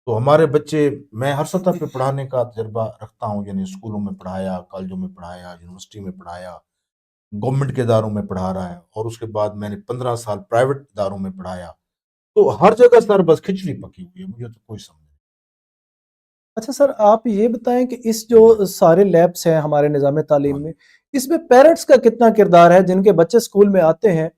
تو ہمارے بچے، میں ہر سطح پہ پڑھانے کا تجربہ رکھتا ہوں، یعنی اسکولوں میں پڑھایا، کالجوں میں پڑھایا، یونیورسٹی میں پڑھایا، گورنمنٹ کے اداروں میں پڑھا رہا ہے، اور اس کے بعد میں نے 15 سال پرائیویٹ اداروں میں پڑھایا. تو ہر جگہ سر بس کھچڑی پکی ہوئی ہے، مجھے تو کوئی سمجھ نہیں. اچھا سر، آپ یہ بتائیں کہ اس جو سارے لیبس ہیں ہمارے نظام تعلیم میں، اس میں پیرنٹس کا کتنا کردار ہے؟ جن کے بچے اسکول میں آتے ہیں،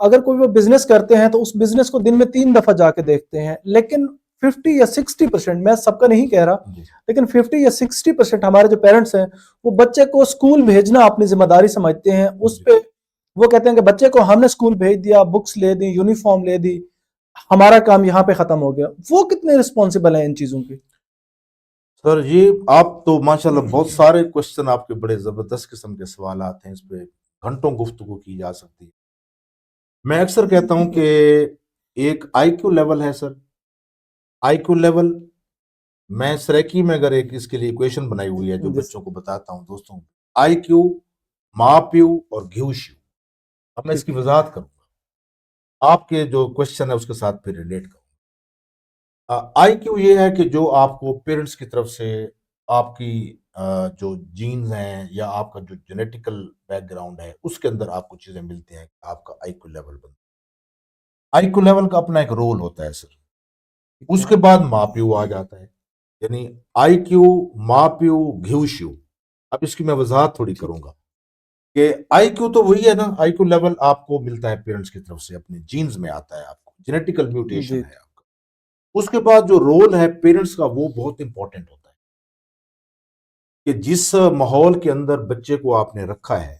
اگر کوئی وہ بزنس کرتے ہیں تو اس بزنس کو دن میں 3 دفعہ جا کے دیکھتے ہیں، لیکن 50 یا 60%، میں سب کا نہیں کہہ رہا، لیکن 50 یا 60% ہمارے جو پیرنٹس ہیں وہ بچے کو اسکول بھیجنا اپنی ذمہ داری سمجھتے ہیں. اس پہ وہ کہتے ہیں کہ بچے کو ہم نے اسکول بھیج دیا، بکس لے دی، یونیفارم لے دی، ہمارا کام یہاں پہ ختم ہو گیا. وہ کتنے رسپانسبل ہیں ان چیزوں کے؟ سر یہ آپ تو ماشاءاللہ بہت سارے کوشچن، آپ کے بڑے زبردست قسم کے سوالات ہیں، اس پہ گھنٹوں گفتگو کی جا سکتی ہے. میں اکثر کہتا ہوں کہ ایک آئی کیو لیول ہے سر. آئی کیو لیول، میں سریکی میں اگر ایک اس کے لیے ایکویشن بنائی ہوئی ہے جو بچوں کو بتاتا ہوں دوستوں کو. آئی کیو، ماپیو اور گھیوشیو. اب میں اس کی وضاحت کروں گا، آپ کے جو کوشچن ہے اس کے ساتھ پھر ریلیٹ کروں. آئی کیو یہ ہے کہ جو آپ کو پیرنٹس کی طرف سے آپ کی جو جینز ہیں یا آپ کا جو جینیٹیکل بیک گراؤنڈ ہے اس کے اندر آپ کو چیزیں ملتی ہیں، آپ کا آئی کیو لیول بنتا ہے. آئی کیو لیول کا اپنا ایک رول ہوتا ہے سر. اس کے بعد ماپیو آ جاتا ہے، یعنی آئی کیو، ماپیو، گھیوشیو. اب اس کی میں وضاحت تھوڑی کروں گا کہ آئی کیو تو وہی ہے نا، آئی کیو لیول آپ کو ملتا ہے پیرنٹس کی طرف سے، اپنے جینز میں آتا ہے، آپ کو جینیٹیکل میوٹیشن ہے آپ کا. اس کے بعد جو رول ہے پیرنٹس کا وہ بہت امپورٹنٹ ہوتا ہے کہ جس ماحول کے اندر بچے کو آپ نے رکھا ہے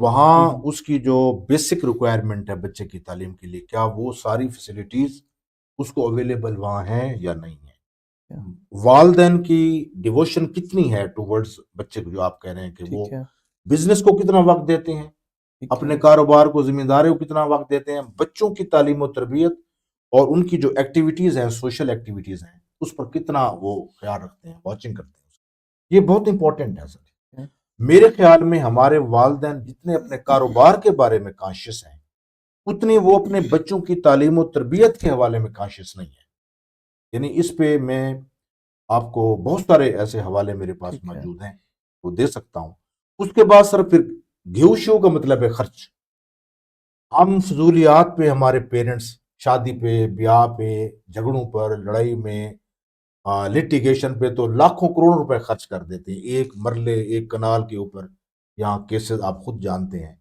وہاں اس کی جو بیسک ریکوائرمنٹ ہے بچے کی تعلیم کے لیے، کیا وہ ساری فیسلٹیز اس کو اویلیبل وہاں ہیں یا نہیں ہیں. والدین کی ڈیووشن کتنی ہے ٹوورڈز بچے کو، جو آپ کہہ رہے ہیں کہ وہ بزنس کو کتنا وقت دیتے ہیں، اپنے کاروبار کو، ذمہ داریوں کو کتنا وقت دیتے ہیں، بچوں کی تعلیم و تربیت اور ان کی جو ایکٹیویٹیز ہیں، سوشل ایکٹیویٹیز ہیں، اس پر کتنا وہ خیال رکھتے ہیں، واچنگ کرتے ہیں. یہ بہت امپورٹنٹ ہے سر. میرے خیال میں ہمارے والدین جتنے اپنے کاروبار کے بارے میں کانشیس ہیں اتنی وہ اپنے بچوں کی تعلیم و تربیت کے حوالے میں کانشیس نہیں ہے. یعنی اس پہ میں آپ کو بہت سارے ایسے حوالے میرے پاس موجود ہیں وہ دے سکتا ہوں. اس کے بعد سر پھر گھیوشیو کا مطلب ہے خرچ. ہم فضولیات پہ، ہمارے پیرنٹس شادی پہ، بیاہ پہ، جھگڑوں پر، لڑائی میں، لٹیگیشن پہ تو لاکھوں کروڑوں روپے خرچ کر دیتے ہیں ایک مرلے، ایک کنال کے اوپر. یہاں کیسز آپ خود جانتے ہیں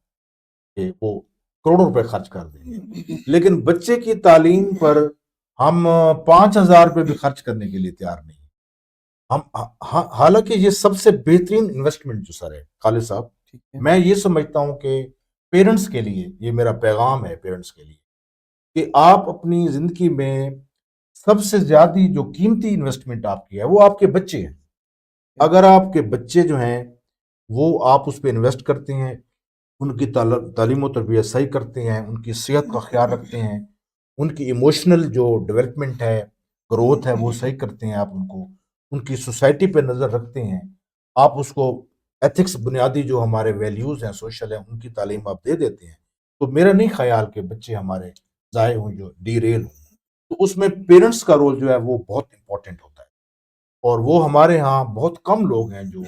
کہ وہ کروڑوں روپے خرچ کر دیں گے، لیکن بچے کی تعلیم پر ہم 5,000 روپے بھی خرچ کرنے کے لیے تیار نہیں. حالانکہ یہ سب سے بہترین انویسٹمنٹ جو سر ہے خالد صاحب، میں یہ سمجھتا ہوں کہ پیرنٹس کے لیے، یہ میرا پیغام ہے پیرنٹس کے لیے، کہ آپ اپنی زندگی میں سب سے زیادہ جو قیمتی انویسٹمنٹ آپ کی ہے وہ آپ کے بچے ہیں. اگر آپ کے بچے جو ہیں وہ آپ اس پہ انویسٹ کرتے ہیں، ان کی تعلیم و تربیت صحیح کرتے ہیں، ان کی صحت کا خیال رکھتے ہیں، ان کی ایموشنل جو ڈیولپمنٹ ہے، گروتھ ہے، وہ صحیح کرتے ہیں، آپ ان کی سوسائٹی پہ نظر رکھتے ہیں، آپ اس کو ایتھکس، بنیادی جو ہمارے ویلیوز ہیں، سوشل ہیں، ان کی تعلیم آپ دے دیتے ہیں، تو میرا نہیں خیال کہ بچے ہمارے ضائع ہوں، جو ڈی ریل ہوں. تو اس میں پیرنٹس کا رول جو ہے وہ بہت امپورٹنٹ ہوتا ہے، اور وہ ہمارے ہاں بہت کم لوگ ہیں جو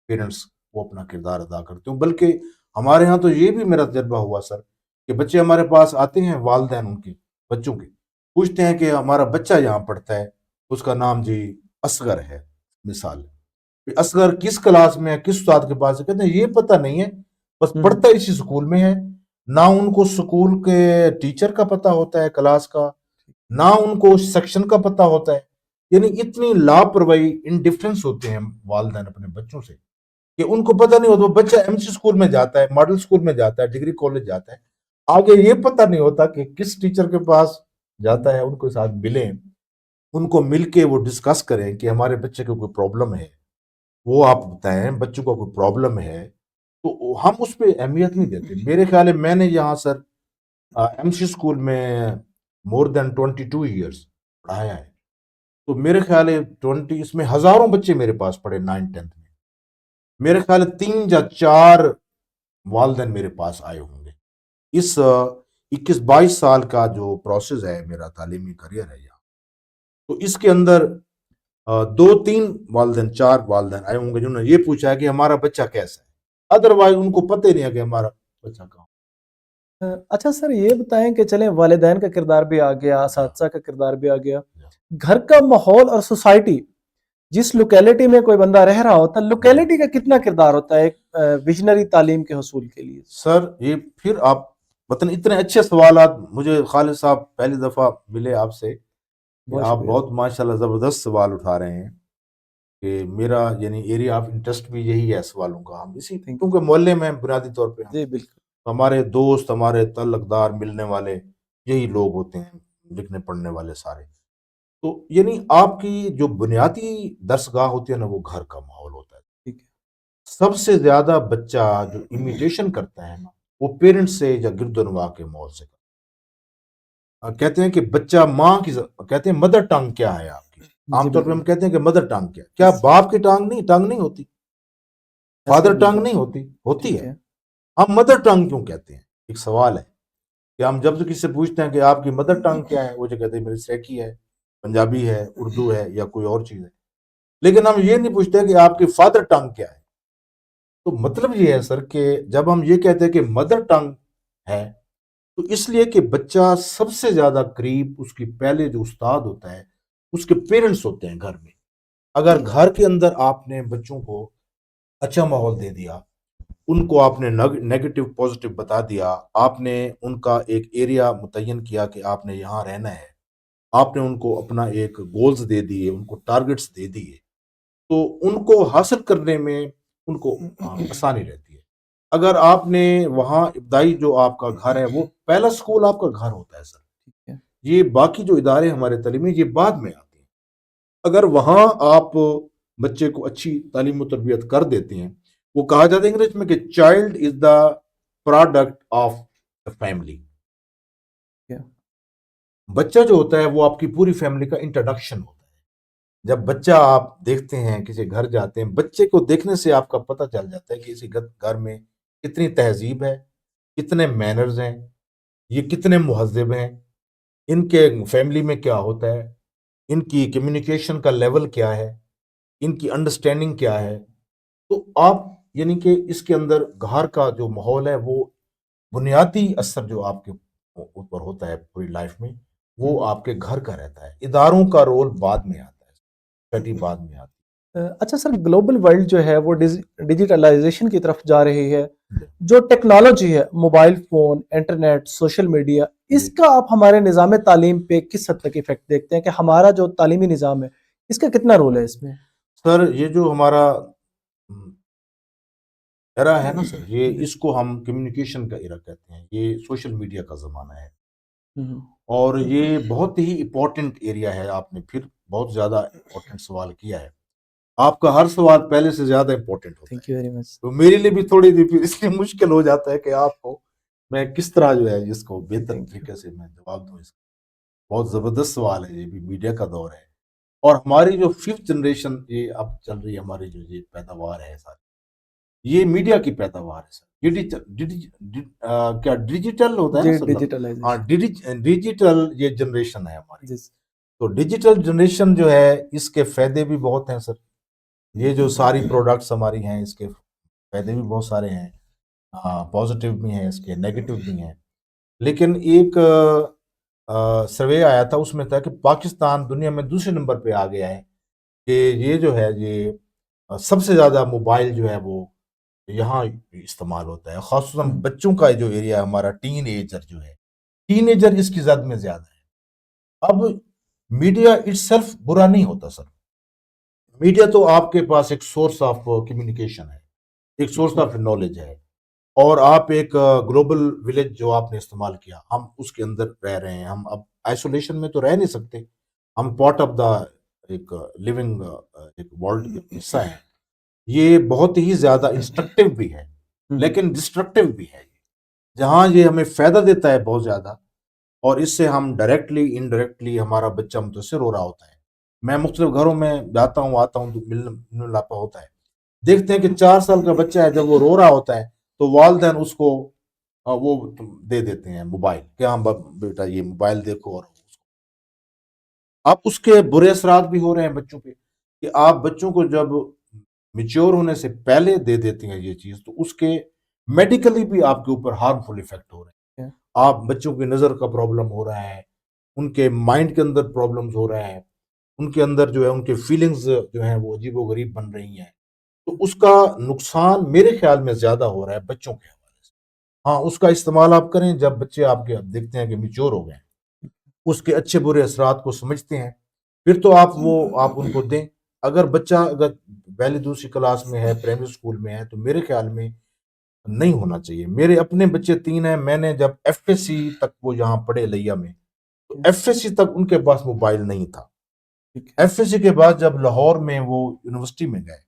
پیرنٹس وہ اپنا کردار ادا کرتے ہوں. بلکہ ہمارے ہاں تو یہ بھی میرا تجربہ ہوا سر کہ بچے ہمارے پاس آتے ہیں، والدین ان کے بچوں کے پوچھتے ہیں کہ ہمارا بچہ یہاں پڑھتا ہے، اس کا نام جی اصغر ہے، مثال ہے، اصغر کس کلاس میں ہے، کس استاد کے پاس ہے، کہتے ہیں یہ پتہ نہیں ہے، بس پڑھتا اسی اسکول میں ہے. نہ ان کو اسکول کے ٹیچر کا پتہ ہوتا ہے، کلاس کا، نہ ان کو سیکشن کا پتہ ہوتا ہے. یعنی اتنی لاپرواہی، انڈیفرنس ہوتے ہیں والدین اپنے بچوں سے کہ ان کو پتہ نہیں ہوتا. وہ بچہ ایم سی اسکول میں جاتا ہے، ماڈل اسکول میں جاتا ہے، ڈگری کالج جاتا ہے، آگے یہ پتہ نہیں ہوتا کہ کس ٹیچر کے پاس جاتا ہے. ان کے ساتھ ملیں، ان کو مل کے وہ ڈسکس کریں کہ ہمارے بچے کو کوئی پرابلم ہے، وہ آپ بتائیں بچوں کو کوئی پرابلم ہے، تو ہم اس پہ اہمیت نہیں دیتے. میرے خیال ہے میں نے یہاں سر ایم سی اسکول میں مور دین 22 ایئرس پڑھایا ہے، تو میرے خیال ہے 20 اس میں ہزاروں بچے میرے پاس پڑھے 9th 10th میں. میرے خیال ہے 3 یا 4 والدین میرے پاس آئے ہوں گے اس 21-22 سال کا جو پروسیس ہے میرا تعلیمی کریئر ہے یہاں، تو اس کے اندر 2-3 والدین 4 والدین آئے ہوں گے جنہوں نے یہ پوچھا ہے کہ ہمارا بچہ کیسا ہے، ادروائز ان کو پتہ ہی نہیں ہے کہ ہمارا بچہ کہاں۔ اچھا سر یہ بتائیں کہ چلیں والدین کا کردار بھی آ گیا، اساتذہ کا کردار بھی آ گیا، گھر کا ماحول اور سوسائٹی، جس لوکیلٹی میں کوئی بندہ رہ رہا ہوتا ہے، لوکیلٹی کا کتنا کردار ہوتا ہے ایک ویژنری تعلیم کے حصول کے لیے؟ سر یہ پھر آپ وطن اتنے اچھے سوالات، مجھے خالد صاحب پہلی دفعہ ملے آپ سے کہ بہت آپ شکریہ۔ بہت ماشاءاللہ زبردست سوال اٹھا رہے ہیں کہ میرا یعنی ایریا آف انٹرسٹ بھی یہی ہے سوالوں کا، ہم اسی Thank you۔ کیونکہ محلے میں بنیادی طور پہ جی بالکل۔ ہمارے دوست، ہمارے تعلقدار، ملنے والے یہی لوگ ہوتے ہیں، لکھنے پڑھنے والے سارے، تو یعنی آپ کی جو بنیادی درسگاہ ہوتی ہے نا وہ گھر کا ماحول ہوتا ہے۔ ٹھیک ہے۔ سب سے زیادہ بچہ جو امیٹیشن کرتا ہے نا وہ پیرنٹس سے یا گرد و نواح کے ماحول سے کرتا ہے۔ کہتے ہیں کہ بچہ ماں کی کہتے ہیں مدر ٹنگ کیا ہے آپ کی، جی عام طور پہ بالکل۔ ہم کہتے ہیں کہ مدر ٹنگ کیا باپ کی ٹنگ نہیں ہوتی، ایسا فادر بالکل۔ ٹنگ نہیں ہوتی، ہوتی ٹھیک ہے، ہے۔ ہم مدر ٹنگ کیوں کہتے ہیں؟ ایک سوال ہے کہ ہم جب سے کسی سے پوچھتے ہیں کہ آپ کی مدر ٹنگ کیا ہے، وہ جو کہتے ہیں میری سریکی ہے، پنجابی ہے، اردو ہے یا کوئی اور چیز ہے، لیکن ہم یہ نہیں پوچھتے کہ آپ کی فادر ٹنگ کیا ہے۔ تو مطلب یہ ہے سر کہ جب ہم یہ کہتے ہیں کہ مدر ٹنگ ہے تو اس لیے کہ بچہ سب سے زیادہ قریب اس کی پہلے جو استاد ہوتا ہے اس کے پیرنٹس ہوتے ہیں گھر میں۔ اگر گھر کے اندر آپ نے بچوں کو اچھا ماحول دے دیا، ان کو آپ نے نیگیٹو پازیٹو بتا دیا، آپ نے ان کا ایک ایریا متعین کیا کہ آپ نے یہاں رہنا ہے، آپ نے ان کو اپنا ایک گولز دے دیے، ان کو ٹارگٹس دے دیے، تو ان کو حاصل کرنے میں ان کو آسانی رہتی ہے۔ اگر آپ نے وہاں ابتدائی جو آپ کا گھر ہے وہ پہلا سکول آپ کا گھر ہوتا ہے سر، ٹھیک ہے۔ یہ باقی جو ادارے ہمارے تعلیمی یہ بعد میں آتے ہیں۔ اگر وہاں آپ بچے کو اچھی تعلیم و تربیت کر دیتے ہیں، وہ کہا جاتا ہے انگلش میں کہ child is the product of family, بچہ جو ہوتا ہے وہ آپ کی پوری فیملی کا انٹروڈکشن ہوتا ہے۔ جب بچہ آپ دیکھتے ہیں کسی گھر جاتے ہیں، بچے کو دیکھنے سے آپ کا پتہ چل جاتا ہے کہ اسی گھر میں کتنی تہذیب ہے، کتنے مینرز ہیں، یہ کتنے مہذب ہیں، ان کے فیملی میں کیا ہوتا ہے، ان کی کمیونیکیشن کا لیول کیا ہے، ان کی انڈرسٹینڈنگ کیا ہے۔ تو آپ یعنی کہ اس کے اندر گھر کا جو ماحول ہے وہ بنیادی اثر جو آپ کے اوپر ہوتا ہے پوری لائف میں وہ آپ کے گھر کا رہتا ہے، اداروں کا رول بعد میں آتا ہے، چھٹی بعد میں آتی اچھا سر گلوبل ورلڈ جو ہے وہ ڈیجیٹلائزیشن کی طرف جا رہی ہے، ہے۔ جو ٹیکنالوجی ہے، mobile phone, internet, social media, اس کا آپ ہمارے نظام تعلیم پہ کس حد تک ایفیکٹ دیکھتے ہیں کہ ہمارا جو تعلیمی نظام ہے اس کا کتنا رول ہے اس میں؟ سر یہ جو ہمارا ایرا ہے نا سر، یہ جی۔ اس کو ہم کمیونیکیشن کا ایرا کہتے ہیں، یہ سوشل میڈیا کا زمانہ ہے، ہوں۔ اور یہ بہت ہی امپورٹنٹ ایریا ہے۔ آپ نے پھر بہت زیادہ امپورٹنٹ سوال کیا ہے، آپ کا ہر سوال پہلے سے زیادہ امپورٹنٹ ہوتا تھینک ہے، یو ویری مچ۔ تو میرے لیے بھی تھوڑی سی پھر اس لیے مشکل ہو جاتا ہے کہ آپ کو میں کس طرح جو ہے اس کو بہتر طریقے سے میں جواب دوں۔ اس کا بہت زبردست سوال ہے، یہ بھی میڈیا کا دور ہے، اور ہماری جو 5th جنریشن یہ اب چل رہی ہے، ہماری جو یہ پیداوار ہے ساری یہ میڈیا کی پیداوار ہے سر۔ کیا ڈیجیٹل ہوتا ہے نا جی سر؟ ہاں، ڈیجیٹلائزیشن۔ ڈیجیٹل یہ جنریشن ہے ہماری، جی تو ڈیجیٹل جنریشن جو ہے اس کے فائدے بھی بہت ہیں سر، یہ جو ساری پروڈکٹس ہماری ہیں اس کے فائدے بھی بہت سارے ہیں، پازیٹیو بھی ہیں اس کے، نیگیٹو بھی ہیں، لیکن ایک سروے آیا تھا اس میں تھا کہ پاکستان دنیا میں دوسرے نمبر پہ آ گیا ہے کہ یہ جو ہے یہ سب سے زیادہ موبائل جو ہے وہ یہاں استعمال ہوتا ہے، خاصاً بچوں کا جو ایریا ہے ہمارا، ٹین ایجر جو ہے، ٹین ایجر اس کی زد میں زیادہ ہے۔ اب میڈیا اٹ سیلف برا نہیں ہوتا سر، میڈیا تو آپ کے پاس ایک سورس آف کمیونیکیشن ہے، ایک سورس آف نالج ہے، اور آپ ایک گلوبل ولیج جو آپ نے استعمال کیا، ہم اس کے اندر رہ رہے ہیں، ہم اب آئسولیشن میں تو رہ نہیں سکتے، ہم پارٹ آف دا ایک لیونگ ایک ورلڈ کے حصہ ہیں۔ یہ بہت ہی زیادہ انسٹرکٹیو بھی ہے لیکن ڈسٹرکٹیو بھی ہے، جہاں یہ ہمیں فائدہ دیتا ہے بہت زیادہ، اور اس سے ہم ڈائریکٹلی انڈائریکٹلی ہمارا بچہ متاثر ہو رہا ہوتا ہے۔ میں مختلف گھروں میں جاتا ہوں، آتا ہوں، تو ملنا لاپا ہوتا ہے، دیکھتے ہیں کہ 4 سال کا بچہ ہے جب وہ رو رہا ہوتا ہے تو والدین اس کو وہ دے دیتے ہیں موبائل کہ ہاں بیٹا یہ موبائل دیکھو، اور اب اس کے برے اثرات بھی ہو رہے ہیں بچوں پہ کہ آپ بچوں کو جب میچور ہونے سے پہلے دے دیتے ہیں یہ چیز، تو اس کے میڈیکلی بھی آپ کے اوپر ہارمفل ایفیکٹ ہو رہے ہیں. آپ بچوں کی نظر کا پرابلم ہو رہا ہے، ان کے مائنڈ کے اندر پرابلمز ہو رہا ہے، ان کے اندر جو ہے ان کے فیلنگز جو ہیں وہ عجیب و غریب بن رہی ہیں. تو اس کا نقصان میرے خیال میں زیادہ ہو رہا ہے بچوں کے حوالے سے. ہاں اس کا استعمال آپ کریں جب بچے آپ کے دیکھتے ہیں کہ میچور ہو گئے ہیں، اس کے اچھے برے اثرات کو سمجھتے ہیں، پھر تو آپ ان کو دیں. اگر بچہ اگر پہلی دوسری کلاس میں ہے، پرائمری اسکول میں ہے، تو میرے خیال میں نہیں ہونا چاہیے. میرے اپنے بچے 3 ہیں، میں نے جب ایف ایس سی تک وہ یہاں پڑھے لیا میں، تو ایف ایس سی تک ان کے پاس موبائل نہیں تھا. ایف ایس سی کے بعد جب لاہور میں وہ یونیورسٹی میں گئے،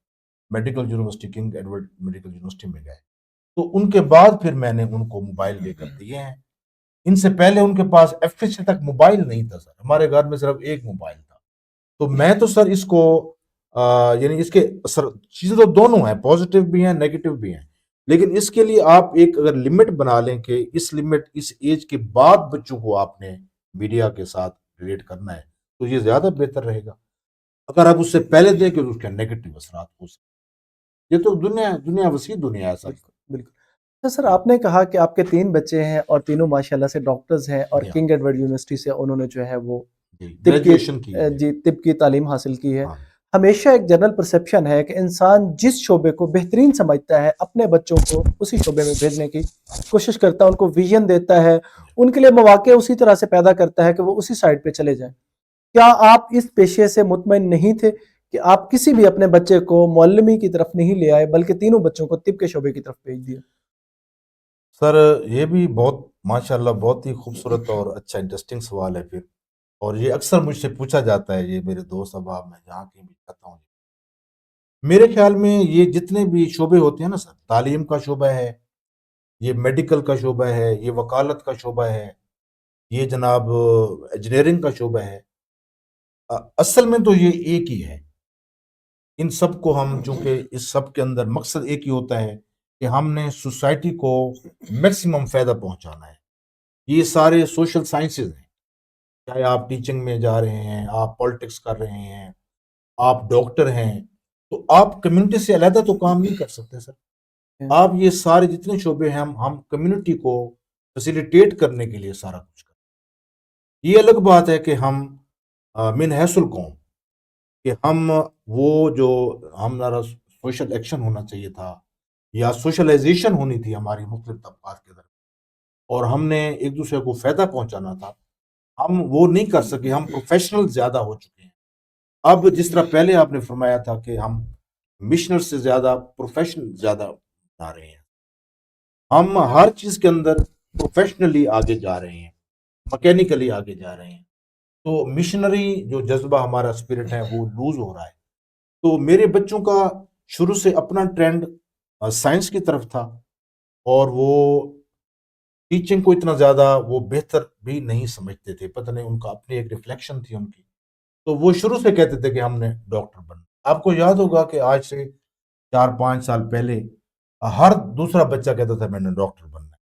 medical university, king Edward medical university میں گئے، تو ان کے بعد پھر میں نے ان کو موبائل لے کر دیے ہیں. ان سے پہلے ان کے پاس ایف ایس سی تک موبائل نہیں تھا سر. ہمارے گھر میں صرف ایک موبائل تھا. تو میں تو سر اس کو یعنی اس کے چیزیں تو دونوں ہیں، پازیٹیو بھی ہیں، نیگیٹو بھی ہیں، لیکن اس کے لیے آپ ایک اگر لمٹ بنا لیں کہ اس لمٹ اس ایج کے بعد بچوں کو آپ نے میڈیا کے ساتھ ریلیٹ کرنا ہے، تو یہ زیادہ بہتر رہے گا. اگر آپ اس سے پہلے دیں کہ اس کے نیگیٹو اثرات ہو سکتے. یہ تو دنیا وسیع دنیا ہے سر. بالکل بالکل. تو سر آپ نے کہا کہ آپ کے 3 بچے ہیں اور تینوں ماشاءاللہ سے ڈاکٹرز ہیں اور جی ہاں، کنگ ایڈورڈ یونیورسٹی سے انہوں نے جو ہے وہ جی طب کی گریجویشن کی ہے. جی طب کی تعلیم حاصل کی ہے. ہاں ہمیشہ ایک جنرل پرسیپشن ہے کہ انسان جس شعبے کو بہترین سمجھتا ہے اپنے بچوں کو اسی شعبے میں بھیجنے کی کوشش کرتا ہے، ان کو ویژن دیتا ہے، ان کے لیے مواقع اسی طرح سے پیدا کرتا ہے کہ وہ اسی سائڈ پہ چلے جائیں. کیا آپ اس پیشے سے مطمئن نہیں تھے کہ آپ کسی بھی اپنے بچے کو معلمی کی طرف نہیں لے آئے بلکہ تینوں بچوں کو طب کے شعبے کی طرف بھیج دیا؟ سر، یہ بھی بہت ماشاءاللہ بہت ہی خوبصورت اور اچھا انٹرسٹنگ سوال ہے پھر. اور یہ اکثر مجھ سے پوچھا جاتا ہے، یہ میرے دوست احباب میں جہاں کہیں بھی جاتا ہوں. میرے خیال میں یہ جتنے بھی شعبے ہوتے ہیں نا سر، تعلیم کا شعبہ ہے، یہ میڈیکل کا شعبہ ہے، یہ وکالت کا شعبہ ہے، یہ جناب انجینئرنگ کا شعبہ ہے، اصل میں تو یہ ایک ہی ہے. ان سب کو ہم چونکہ اس سب کے اندر مقصد ایک ہی ہوتا ہے کہ ہم نے سوسائٹی کو میکسیمم فائدہ پہنچانا ہے. یہ سارے سوشل سائنسز ہیں، چاہے آپ ٹیچنگ میں جا رہے ہیں، آپ پالیٹکس کر رہے ہیں، آپ ڈاکٹر ہیں، تو آپ کمیونٹی سے علیحدہ تو کام نہیں کر سکتے سر. آپ یہ سارے جتنے شعبے ہیں ہم کمیونٹی کو فیسیلیٹیٹ کرنے کے لیے سارا کچھ کریں. یہ الگ بات ہے کہ ہم من حیث القوم کہ ہم وہ جو ہمارا سوشل ایکشن ہونا چاہیے تھا یا سوشلائزیشن ہونی تھی ہماری مختلف طبقات کے درمیان، اور ہم نے ایک دوسرے کو فائدہ پہنچانا تھا، ہم وہ نہیں کر سکے. ہم پروفیشنل زیادہ ہو چکے ہیں. اب جس طرح پہلے آپ نے فرمایا تھا کہ ہم مشنر سے زیادہ پروفیشنل زیادہ بنا رہے ہیں، ہم ہر چیز کے اندر پروفیشنلی آگے جا رہے ہیں، مکینیکلی آگے جا رہے ہیں. تو مشنری جو جذبہ ہمارا اسپرٹ ہے وہ لوز ہو رہا ہے. تو میرے بچوں کا شروع سے اپنا ٹرینڈ سائنس کی طرف تھا، اور وہ ٹیچنگ کو اتنا زیادہ وہ بہتر بھی نہیں سمجھتے تھے. پتہ نہیں ان کا اپنی ایک ریفلیکشن تھی ان کی. تو وہ شروع سے کہتے تھے کہ ہم نے ڈاکٹر بننا. آپ کو یاد ہوگا کہ آج سے 4-5 سال پہلے ہر دوسرا بچہ کہتا تھا میں نے ڈاکٹر بننا ہے.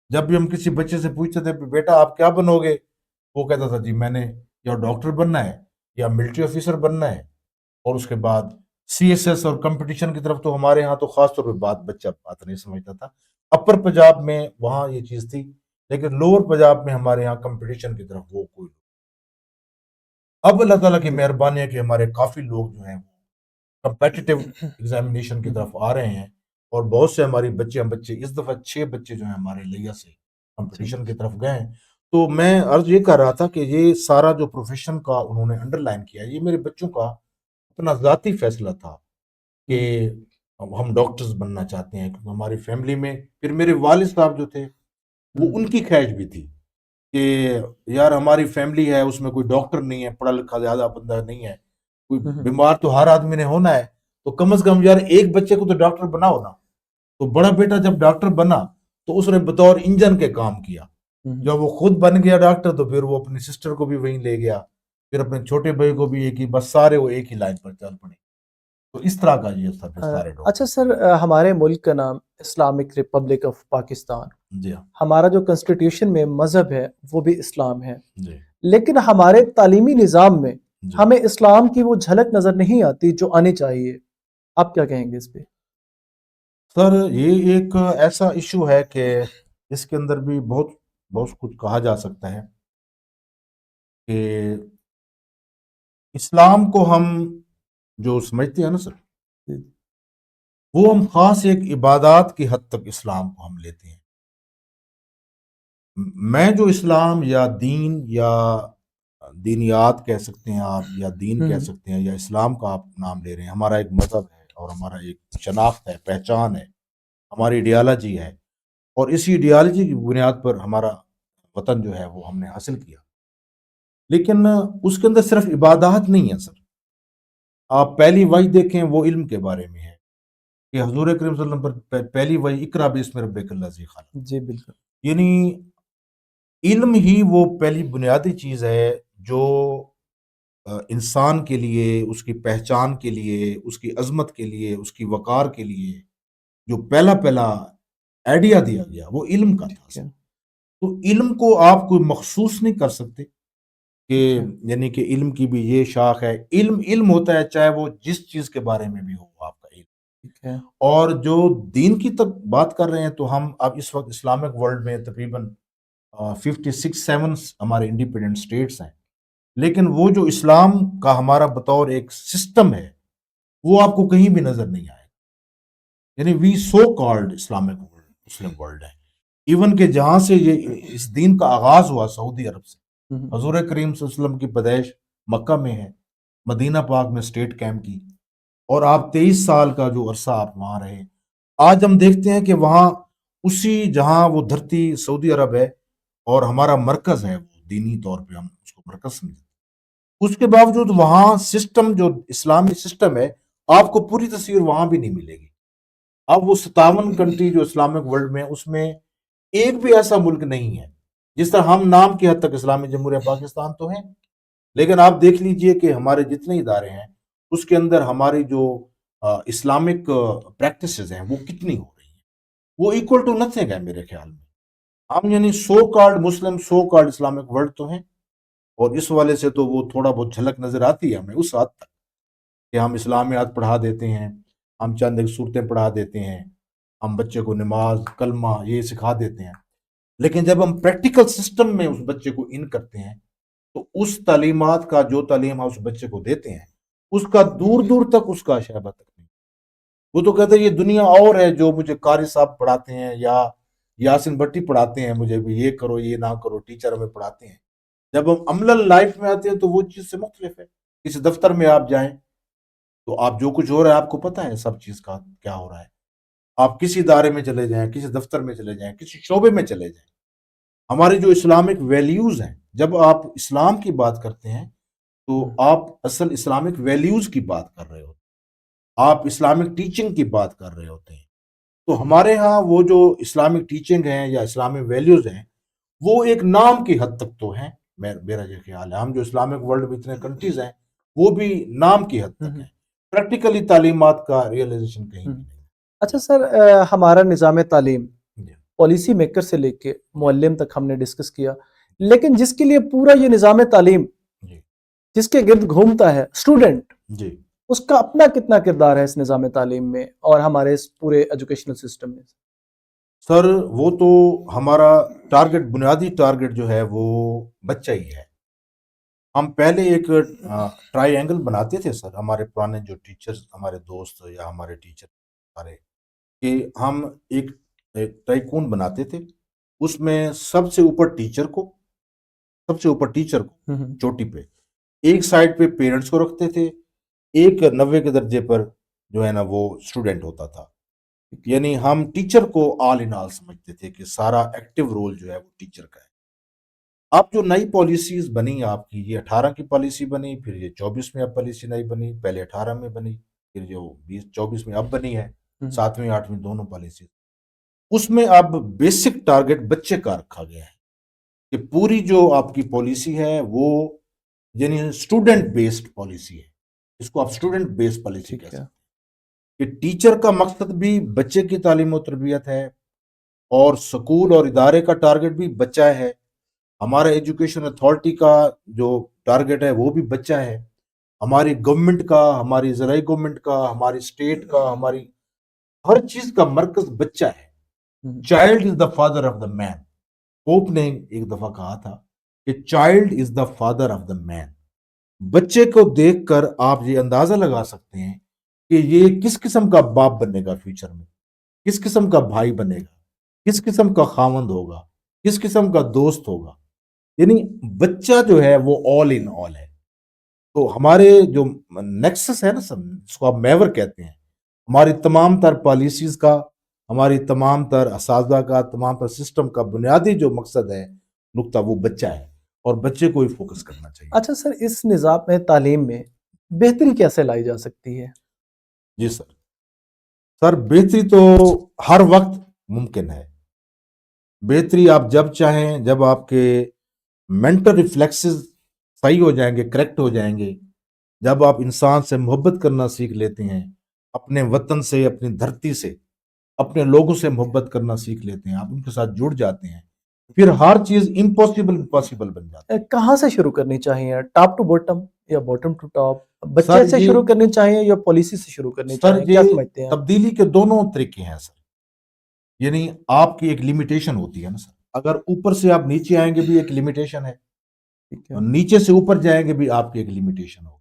جب بھی ہم کسی بچے سے پوچھتے تھے بیٹا آپ کیا بنو گے، وہ کہتا تھا جی میں نے یا ڈاکٹر بننا ہے یا ملٹری آفیسر بننا ہے. اور اس کے بعد سی ایس ایس اور کمپٹیشن کی طرف تو ہمارے ہاں تو خاص طور پہ بچہ بات نہیں سمجھتا تھا. اپر پنجاب میں وہاں یہ چیز تھی، لیکن لوور پنجاب میں ہمارے ہاں کمپٹیشن کی طرف وہ کوئی. اب اللہ تعالیٰ کی مہربانی ہے کہ ہمارے کافی لوگ جو ہیں کمپیٹیٹو ایگزامینیشن کی طرف آ رہے ہیں، اور بہت سے ہماری بچے اس دفعہ 6 بچے جو ہیں ہمارے لیا سے کمپٹیشن کی طرف گئے ہیں. تو میں عرض یہ کر رہا تھا کہ یہ سارا جو پروفیشن کا انہوں نے انڈر لائن کیا، یہ میرے بچوں کا اپنا ذاتی فیصلہ تھا کہ ہم ڈاکٹرز بننا چاہتے ہیں. کیونکہ ہماری فیملی میں پھر میرے والد صاحب جو تھے وہ ان کی خواہش بھی تھی کہ یار ہماری فیملی ہے اس میں کوئی ڈاکٹر نہیں ہے، پڑھا لکھا زیادہ بندہ نہیں ہے، کوئی بیمار تو ہر آدمی نے ہونا ہے، تو کم از کم یار ایک بچے کو تو ڈاکٹر بناؤ نا. تو بڑا بیٹا جب ڈاکٹر بنا تو اس نے بطور انجن کے کام کیا. جب وہ خود بن گیا ڈاکٹر تو پھر وہ اپنی سسٹر کو بھی وہیں لے گیا، پھر اپنے چھوٹے بھائی کو بھی ایک ہی، بس سارے وہ ایک ہی لائن پر چل پڑے. تو اس طرح کا یہ سب سارے ڈاکٹر. اچھا سر، ہمارے ملک کا نام اسلامک ریپبلک آف پاکستان، جی ہاں. ہمارا جو کنسٹیٹیوشن میں مذہب ہے وہ بھی اسلام ہے، جی لیکن ہمارے تعلیمی نظام میں جی. ہمیں اسلام کی وہ جھلک نظر نہیں آتی جو آنی چاہیے. آپ کیا کہیں گے اس پہ؟ سر یہ ایک ایسا ایشو ہے کہ اس کے اندر بھی بہت بہت کچھ کہا جا سکتا ہے کہ اسلام کو ہم جو سمجھتے ہیں نا سر، وہ ہم خاص ایک عبادات کی حد تک اسلام کو ہم لیتے ہیں. میں جو اسلام یا دین یا دینیات کہہ سکتے ہیں آپ، یا دین کہہ سکتے ہیں، یا اسلام کا آپ نام لے رہے ہیں، ہمارا ایک مذہب ہے اور ہمارا ایک شناخت ہے، پہچان ہے، ہماری ایڈیالوجی ہے، اور اسی ایڈیالوجی کی بنیاد پر ہمارا وطن جو ہے وہ ہم نے حاصل کیا. لیکن اس کے اندر صرف عبادات نہیں ہے سر. آپ پہلی وحی دیکھیں وہ علم کے بارے میں ہے کہ حضور کریم صلی اللہ علیہ وسلم پر پہلی وحی اقرا بسم ربک الذی خلق. جی بالکل. یعنی علم ہی وہ پہلی بنیادی چیز ہے جو انسان کے لیے، اس کی پہچان کے لیے، اس کی عظمت کے لیے، اس کی وقار کے لیے جو پہلا آئیڈیا دیا گیا وہ علم کا تھا. تو علم کو آپ کوئی مخصوص نہیں کر سکتے کہ یعنی کہ علم کی بھی یہ شاخ ہے. علم ہوتا ہے چاہے وہ جس چیز کے بارے میں بھی ہو آپ کا علم. اور جو دین کی تک بات کر رہے ہیں تو ہم اب اس وقت اسلامک ورلڈ میں تقریباً 56-7 ہمارے انڈیپینڈنٹ اسٹیٹس ہیں، لیکن وہ جو اسلام کا ہمارا بطور ایک سسٹم ہے وہ آپ کو کہیں بھی نظر نہیں آئے. یعنی وی so called Islamic world, Muslim world ہے. ایون کہ جہاں سے یہ اس دین کا آغاز ہوا سعودی عرب سے، حضور کریم صلی اللہ علیہ وسلم کی پیدائش مکہ میں ہے، مدینہ پاک میں اسٹیٹ کیمپ کی، اور آپ 23 سال کا جو عرصہ آپ وہاں رہے. آج ہم دیکھتے ہیں کہ وہاں اسی جہاں وہ دھرتی سعودی عرب ہے اور ہمارا مرکز ہے، وہ دینی طور پہ ہم اس کو مرکز سمجھتے ہیں، اس کے باوجود وہاں سسٹم جو اسلامی سسٹم ہے آپ کو پوری تصویر وہاں بھی نہیں ملے گی. اب وہ 57 کنٹری جو اسلامک ورلڈ میں، اس میں ایک بھی ایسا ملک نہیں ہے. جس طرح ہم نام کی حد تک اسلامی جمہوریہ پاکستان تو ہیں، لیکن آپ دیکھ لیجئے کہ ہمارے جتنے ادارے ہیں اس کے اندر ہماری جو اسلامک پریکٹسز ہیں وہ کتنی ہو رہی ہیں. وہ ایکول ٹو نتھنگ ہے میرے خیال میں. ہم یعنی سو کالڈ مسلم، سو کالڈ اسلامک ورلڈ تو ہیں، اور اس والے سے تو وہ تھوڑا بہت جھلک نظر آتی ہے ہمیں اس حد تک کہ ہم اسلامیات پڑھا دیتے ہیں، ہم چند ایک صورتیں پڑھا دیتے ہیں، ہم بچے کو نماز کلمہ یہ سکھا دیتے ہیں. لیکن جب ہم پریکٹیکل سسٹم میں اس بچے کو ان کرتے ہیں تو اس تعلیمات کا جو تعلیم ہم اس بچے کو دیتے ہیں اس کا دور دور تک اس کا شعبہ تک نہیں. وہ تو کہتے ہیں یہ دنیا اور ہے جو مجھے قاری صاحب پڑھاتے ہیں یا یاسین بھٹی پڑھاتے ہیں، مجھے بھی یہ کرو یہ نہ کرو، ٹیچر ہمیں پڑھاتے ہیں. جب ہم عملاً لائف میں آتے ہیں تو وہ چیز سے مختلف ہے. کسی دفتر میں آپ جائیں تو آپ جو کچھ ہو رہا ہے آپ کو پتہ ہے سب چیز کا کیا ہو رہا ہے. آپ کسی ادارے میں چلے جائیں، کسی دفتر میں چلے جائیں، کسی شعبے میں چلے جائیں، ہماری جو اسلامک ویلیوز ہیں، جب آپ اسلام کی بات کرتے ہیں تو آپ اصل اسلامک ویلیوز کی بات کر رہے ہوتے ہیں، آپ اسلامک ٹیچنگ کی بات کر رہے ہوتے ہیں. تو ہمارے ہاں وہ جو اسلامک ٹیچنگ ہیں یا اسلامک ویلیوز ہیں وہ ایک نام کی حد تک تو ہیں. میرا یہ خیال ہے ہم جو اسلامک ورلڈ میں اتنے کنٹریز ہیں وہ بھی نام کی حد تک ہیں، پریکٹیکلی تعلیمات کا ریئلائزیشن کہیں بھی نہیں. اچھا سر، ہمارا نظام تعلیم جی. پالیسی میکر سے لے کے معلم تک ہم نے ڈسکس کیا، لیکن جس کے لیے پورا یہ نظام تعلیم جی. جس کے گرد گھومتا ہے اسٹوڈنٹ، جی. اس کا اپنا کتنا کردار ہے اس نظام تعلیم میں اور ہمارے اس پورے ایجوکیشنل سسٹم میں؟ سر وہ تو ہمارا ٹارگٹ، بنیادی ٹارگٹ جو ہے وہ بچہ ہی ہے. ہم پہلے ایک ٹرائی اینگل بناتے تھے سر، ہمارے پرانے جو ٹیچرز، ہمارے دوست یا ہمارے ٹیچر سارے، کہ ہم ایک ٹائکون بناتے تھے. اس میں سب سے اوپر ٹیچر کو چوٹی پہ، ایک سائڈ پہ پیرنٹس کو رکھتے تھے، ایک 90 کے درجے پر جو ہے نا وہ اسٹوڈنٹ ہوتا تھا. یعنی ہم ٹیچر کو آل ان آل سمجھتے تھے کہ سارا ایکٹیو رول جو ہے وہ ٹیچر کا ہے. اب جو نئی پالیسیز بنی آپ کی، یہ 18 کی پالیسی بنی، پھر یہ 24 میں اب پالیسی نئی بنی، پہلے 18 میں بنی، پھر جو 24 میں اب بنی ہے، 7ویں 8ویں دونوں پالیسی. اس میں اب بیسک ٹارگٹ بچے کا رکھا گیا ہے کہ پوری جو آپ کی پالیسی ہے وہ یعنی اسٹوڈنٹ بیسڈ پالیسی ہے. اس کو آپ اسٹوڈنٹ بیسڈ پالیسی کہہ سکتے ہیں. کہ ٹیچر کا مقصد بھی بچے کی تعلیم و تربیت ہے، اور سکول اور ادارے کا ٹارگٹ بھی بچہ ہے، ہمارا ایجوکیشن اتھارٹی کا جو ٹارگٹ ہے وہ بھی بچہ ہے، ہماری گورنمنٹ کا، ہماری ضلعی گورنمنٹ کا، ہماری اسٹیٹ کا، ہماری ہر چیز کا مرکز بچہ ہے۔ Child is the father of the man. Pope نے ایک دفعہ کہا تھا کہ child is the father of the man. بچے کو دیکھ کر آپ یہ اندازہ لگا سکتے ہیں کہ یہ کس قسم کا باپ بنے گا فیوچر میں، کس قسم کا بھائی بنے گا، کس قسم کا خاوند ہوگا، کس قسم کا دوست ہوگا۔ یعنی بچہ جو ہے وہ آل ان آل ہے۔ تو ہمارے جو نیکسس ہے نا سر، اس کو آپ میور کہتے ہیں، ہماری تمام تر پالیسیز کا، ہماری تمام تر اساتذہ کا، تمام تر سسٹم کا بنیادی جو مقصد ہے، نقطہ، وہ بچہ ہے، اور بچے کو ہی فوکس کرنا چاہیے۔ اچھا سر، اس نظام میں تعلیم میں بہتری کیسے لائی جا سکتی ہے؟ جی سر، بہتری تو ہر وقت ممکن ہے۔ بہتری آپ جب چاہیں، جب آپ کے مینٹل ریفلیکسز صحیح ہو جائیں گے، کریکٹ ہو جائیں گے، جب آپ انسان سے محبت کرنا سیکھ لیتے ہیں، اپنے وطن سے، اپنی دھرتی سے، اپنے لوگوں سے محبت کرنا سیکھ لیتے ہیں، آپ ان کے ساتھ جڑ جاتے ہیں، پھر ہر چیز امپاسبل پاسبل بن جاتی ہے۔ کہاں سے شروع کرنی چاہیے؟ ٹاپ ٹو باٹم یا باٹم ٹو ٹاپ؟ بچے سر سے یہ شروع کرنی چاہیے یا پالیسی سے شروع کرنی سر چاہیے؟ کیا یہ سمجھتے ہیں آپ؟ تبدیلی کے دونوں طریقے ہیں سر۔ یعنی آپ کی ایک لمیٹیشن ہوتی ہے نا سر، اگر اوپر سے آپ نیچے آئیں گے بھی ایک لمیٹیشن ہے، ٹھیک ہے، اور نیچے سے اوپر جائیں گے بھی آپ کی ایک لمیٹیشن ہو۔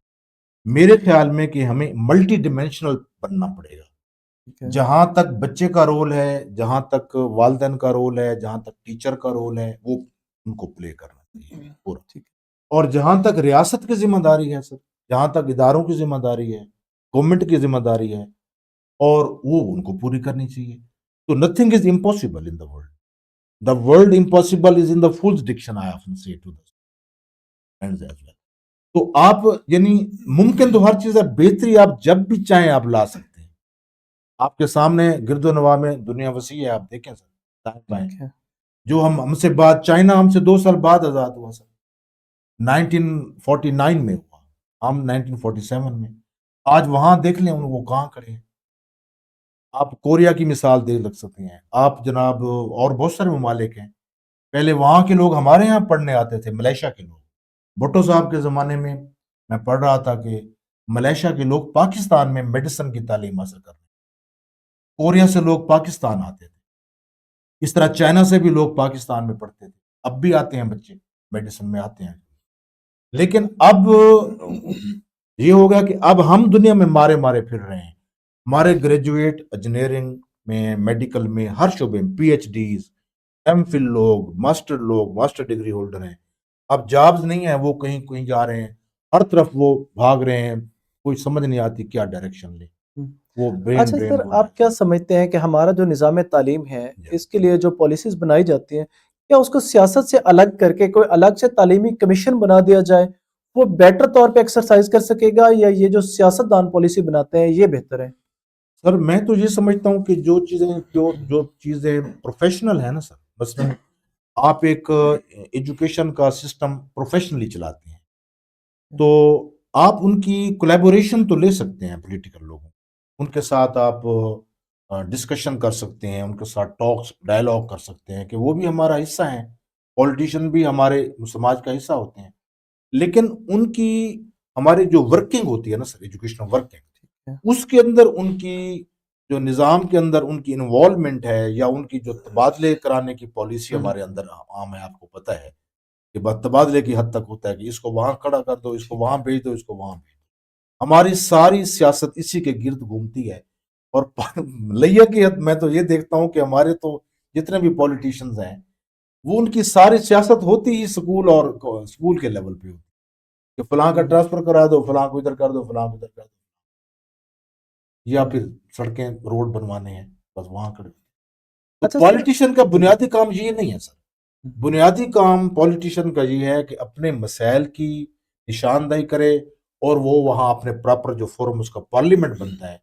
میرے خیال میں کہ ہمیں ملٹی ڈیمینشنل بننا پڑے گا۔ ٹھیک ہے، جہاں تک بچے کا رول ہے، جہاں تک والدین کا رول ہے، جہاں تک ٹیچر کا رول ہے، وہ ان کو پلے کرنا چاہیے پورا۔ ٹھیک ہے۔ اور جہاں تک ریاست کی ذمہ داری ہے سر، جہاں تک اداروں کی ذمہ داری ہے، گورنمنٹ کی ذمہ داری ہے، اور وہ ان کو پوری کرنی چاہیے۔ تو nothing is impossible in the world, the world impossible is in the fools diction, I often say to the friends as well. تو آپ یعنی ممکن تو ہر چیز ہے، بہتری آپ جب بھی چاہیں آپ لا سکتے ہیں۔ آپ کے سامنے گرد و نواح میں دنیا وسیع ہے، آپ دیکھیں سر، دائیں بائیں۔ ٹھیک ہے، جو ہم سے بعد، چائنا ہم سے 2 سال بعد آزاد ہوا سر، 1949 میں ہوا، ہم 1947 میں۔ آج وہاں دیکھ لیں وہ کہاں کھڑے ہیں۔ آپ کوریا کی مثال دیکھ سکتے ہیں، آپ جناب، اور بہت سارے ممالک ہیں۔ پہلے وہاں کے لوگ ہمارے یہاں پڑھنے آتے تھے، ملیشیا کے لوگ۔ بھٹو صاحب کے زمانے میں میں پڑھ رہا تھا کہ ملیشیا کے لوگ پاکستان میں میڈیسن کی تعلیم حاصل کر رہے ہیں، کوریا سے لوگ پاکستان آتے تھے، اس طرح چائنا سے بھی لوگ پاکستان میں پڑھتے تھے، اب بھی آتے ہیں بچے، میڈیسن میں آتے ہیں۔ لیکن اب یہ ہوگا کہ اب ہم دنیا میں مارے مارے پھر رہے ہیں۔ ہمارے گریجویٹ انجینئرنگ میں، میڈیکل میں، ہر شعبے میں P H Ds, M Phil لوگ، ماسٹر ڈگری ہولڈر ہیں۔ اب جابز نہیں ہیں، وہ کہیں کہیں جا رہے ہیں، ہر طرف وہ بھاگ رہے ہیں، کوئی سمجھ نہیں آتی کیا ڈائریکشن لے، وہ برین اچھا ڈرین سر، ہو رہا آپ کیا سمجھتے ہیں کہ ہمارا جو نظام تعلیم ہے، جی۔ اس کے لیے جو پالیسیز بنائی جاتی ہیں، کیا اس کو سیاست سے الگ کر کے کوئی الگ سے تعلیمی کمیشن بنا دیا جائے، وہ بیٹر طور پہ ایکسرسائز کر سکے گا، یا یہ جو سیاست دان پالیسی بناتے ہیں یہ بہتر ہے؟ سر میں تو یہ سمجھتا ہوں کہ جو چیزیں پروفیشنل ہیں نا سر، مثلا آپ ایک ایجوکیشن کا سسٹم پروفیشنلی چلاتے ہیں، تو آپ ان کی کولیبوریشن تو لے سکتے ہیں پولیٹیکل لوگوں، ان کے ساتھ آپ ڈسکشن کر سکتے ہیں، ان کے ساتھ ٹاکس ڈائلاگ کر سکتے ہیں کہ وہ بھی ہمارا حصہ ہیں، پولیٹیشین بھی ہمارے سماج کا حصہ ہوتے ہیں، لیکن ان کی ہماری جو ورکنگ ہوتی ہے نا سر، ایجوکیشنل ورکنگ، اس کے اندر ان کی جو نظام کے اندر ان کی انوالومنٹ ہے، یا ان کی جو تبادلے کرانے کی پالیسی ہمارے اندر عام ہے، آپ کو پتہ ہے کہ تبادلے کی حد تک ہوتا ہے کہ اس کو وہاں کھڑا کر دو، اس کو وہاں بھیج دو، اس کو وہاں بھیج دو۔ ہماری ساری سیاست اسی کے گرد گھومتی ہے، اور لیا کی حد میں تو یہ دیکھتا ہوں کہ ہمارے تو جتنے بھی پولیٹیشنز ہیں، وہ ان کی ساری سیاست ہوتی ہی سکول اور سکول کے لیول پہ ہوتی ہے کہ فلاں کا ٹرانسفر کرا دو، فلاں کو ادھر کر دو، فلاں کو ادھر کر دو، یا پھر سڑکیں روڈ بنوانے ہیں، بس وہاں کر دو۔ تو اچھا سر، پولیٹیشین کا بنیادی کام یہ نہیں ہے سر، بنیادی کام پولیٹیشین کا یہ ہے کہ اپنے مسائل کی نشاندہی کرے، اور وہ وہاں اپنے پراپر جو فورم اس کا پارلیمنٹ بنتا ہے،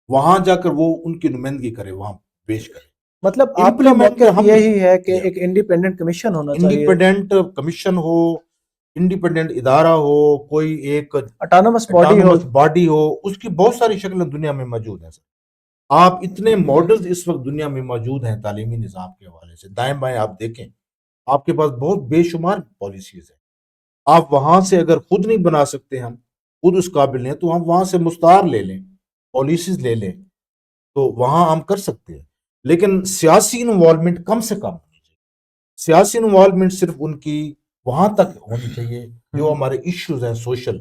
وہاں جا کر وہ ان کی نمائندگی کرے، وہاں پیش کرے۔ مطلب آپ کا امپلیمنٹ موقف ہم یہی ہے کہ جی، ایک انڈیپینڈنٹ کمیشن ہونا چاہیے، انڈیپینڈنٹ کمیشن ہو، انڈیپینڈنٹ ادارہ ہو، کوئی ایک اٹانومس باڈی ہو۔ اٹانومس باڈی ہو، اس کی بہت ساری شکلیں دنیا میں موجود ہیں سر۔ آپ اتنے ماڈلز اس وقت دنیا میں موجود ہیں تعلیمی نظام کے حوالے سے، دائیں بائیں آپ دیکھیں، آپ کے پاس بہت بے شمار پالیسیز ہیں. آپ وہاں سے اگر خود نہیں بنا سکتے، ہم خود اس قابل ہیں، تو ہم وہاں سے مستعار لے لیں، پالیسیز لے لیں، تو وہاں ہم کر سکتے ہیں. لیکن سیاسی انوالومنٹ کم سے کم ہونی چاہیے. سیاسی انوالومنٹ صرف ان کی وہاں تک ہونی چاہیے جو ہمارے ایشوز ہیں سوشل،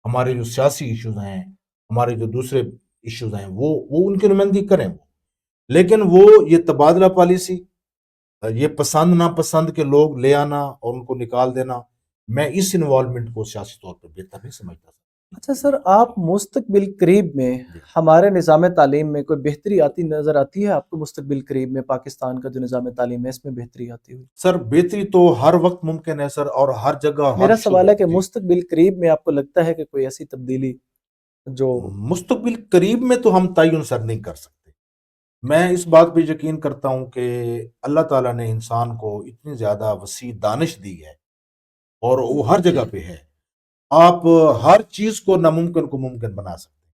ہمارے جو سیاسی ایشوز ہیں، ہمارے جو دوسرے ایشوز ہیں، وہ ان کی نمائندگی کریں وہ. لیکن وہ یہ تبادلہ پالیسی، یہ پسند ناپسند کے لوگ لے آنا اور ان کو نکال دینا، میں اس انوالومنٹ کو سیاسی طور پہ بہتر نہیں سمجھتا. اچھا سر، آپ مستقبل قریب میں جی ہمارے نظام تعلیم میں کوئی بہتری آتی نظر آتی ہے آپ کو؟ مستقبل قریب میں پاکستان کا جو نظام تعلیم ہے اس میں بہتری آتی ہوئی؟ سر بہتری تو ہر وقت ممکن ہے سر، اور ہر جگہ ہر میرا سوال شعبے. ہے کہ جی مستقبل قریب میں آپ کو لگتا ہے کہ کوئی ایسی تبدیلی جو مستقبل قریب میں تو ہم تعین سر نہیں کر سکتے. میں اس بات پہ یقین کرتا ہوں کہ اللہ تعالیٰ نے انسان کو اتنی زیادہ وسیع دانش دی ہے اور وہ ہر جگہ پہ ہے. آپ ہر چیز کو ناممکن کو ممکن بنا سکتے ہیں.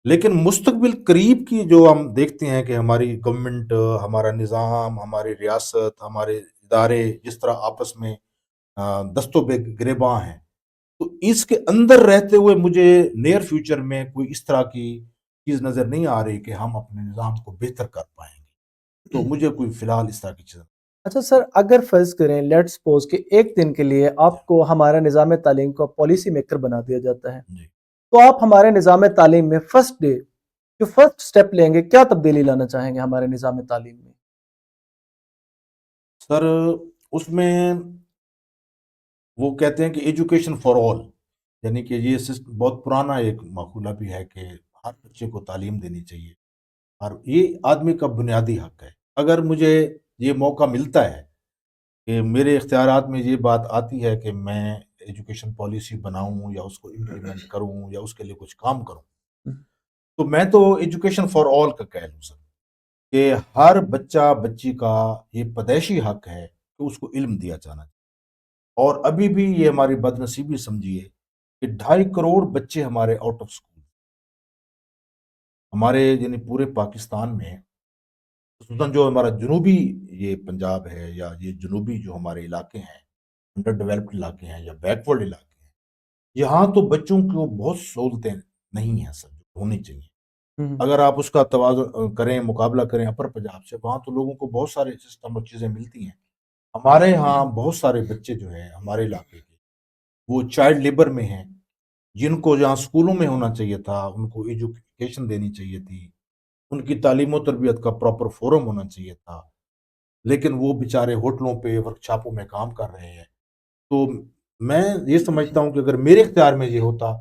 لیکن مستقبل قریب کی جو ہم دیکھتے ہیں کہ ہماری گورنمنٹ، ہمارا نظام، ہماری ریاست، ہمارے ادارے جس طرح آپس میں دستوں بے گریباں ہیں، تو اس کے اندر رہتے ہوئے مجھے نیئر فیوچر میں کوئی اس طرح کی چیز نظر نہیں آ رہی کہ ہم اپنے نظام کو بہتر کر پائیں گے. تو مجھے کوئی فی الحال اس طرح کی چیز. اچھا سر، اگر فرض کریں لیٹ سپوز کہ ایک دن کے لیے آپ کو ہمارا نظام تعلیم کو پالیسی میکر بنا دیا جاتا ہے، جی تو آپ ہمارے نظام تعلیم میں فرسٹ ڈے جو فرسٹ سٹیپ لیں گے، کیا تبدیلی لانا چاہیں گے ہمارے نظام تعلیم میں؟ سر اس میں وہ کہتے ہیں کہ ایجوکیشن فار آل، یعنی کہ یہ بہت پرانا ایک مقولہ بھی ہے کہ ہر بچے کو تعلیم دینی چاہیے، اور یہ آدمی کا بنیادی حق ہے. اگر مجھے یہ موقع ملتا ہے کہ میرے اختیارات میں یہ بات آتی ہے کہ میں ایجوکیشن پالیسی بناؤں یا اس کو امپلیمنٹ کروں یا اس کے لیے کچھ کام کروں، تو میں تو ایجوکیشن فار آل کا کہہ لوں سر، کہ ہر بچہ بچی کا یہ پیدائشی حق ہے کہ اس کو علم دیا جانا چاہیے. اور ابھی بھی یہ ہماری بد نصیبی سمجھیے کہ 2.5 کروڑ بچے ہمارے آؤٹ آف اسکول، ہمارے یعنی پورے پاکستان میں، خصوصاً جو ہمارا جنوبی یہ پنجاب ہے یا یہ جنوبی جو ہمارے علاقے ہیں، انڈر ڈیولپڈ علاقے ہیں یا بیکورڈ علاقے ہیں، یہاں تو بچوں کو بہت سہولتیں نہیں ہیں سر جو ہونی چاہیے. اگر آپ اس کا توازن کریں، مقابلہ کریں اپر پنجاب سے، وہاں تو لوگوں کو بہت سارے سسٹم اور چیزیں ملتی ہیں. ہمارے ہاں بہت سارے بچے جو ہیں ہمارے علاقے کے، وہ چائلڈ لیبر میں ہیں، جن کو جہاں اسکولوں میں ہونا چاہیے تھا، ان کو ایجوکیشن دینی چاہیے تھی، ان کی تعلیم و تربیت کا پراپر فورم ہونا چاہیے تھا، لیکن وہ بیچارے ہوٹلوں پہ ورک شاپوں میں کام کر رہے ہیں. تو میں یہ سمجھتا ہوں کہ اگر میرے اختیار میں یہ ہوتا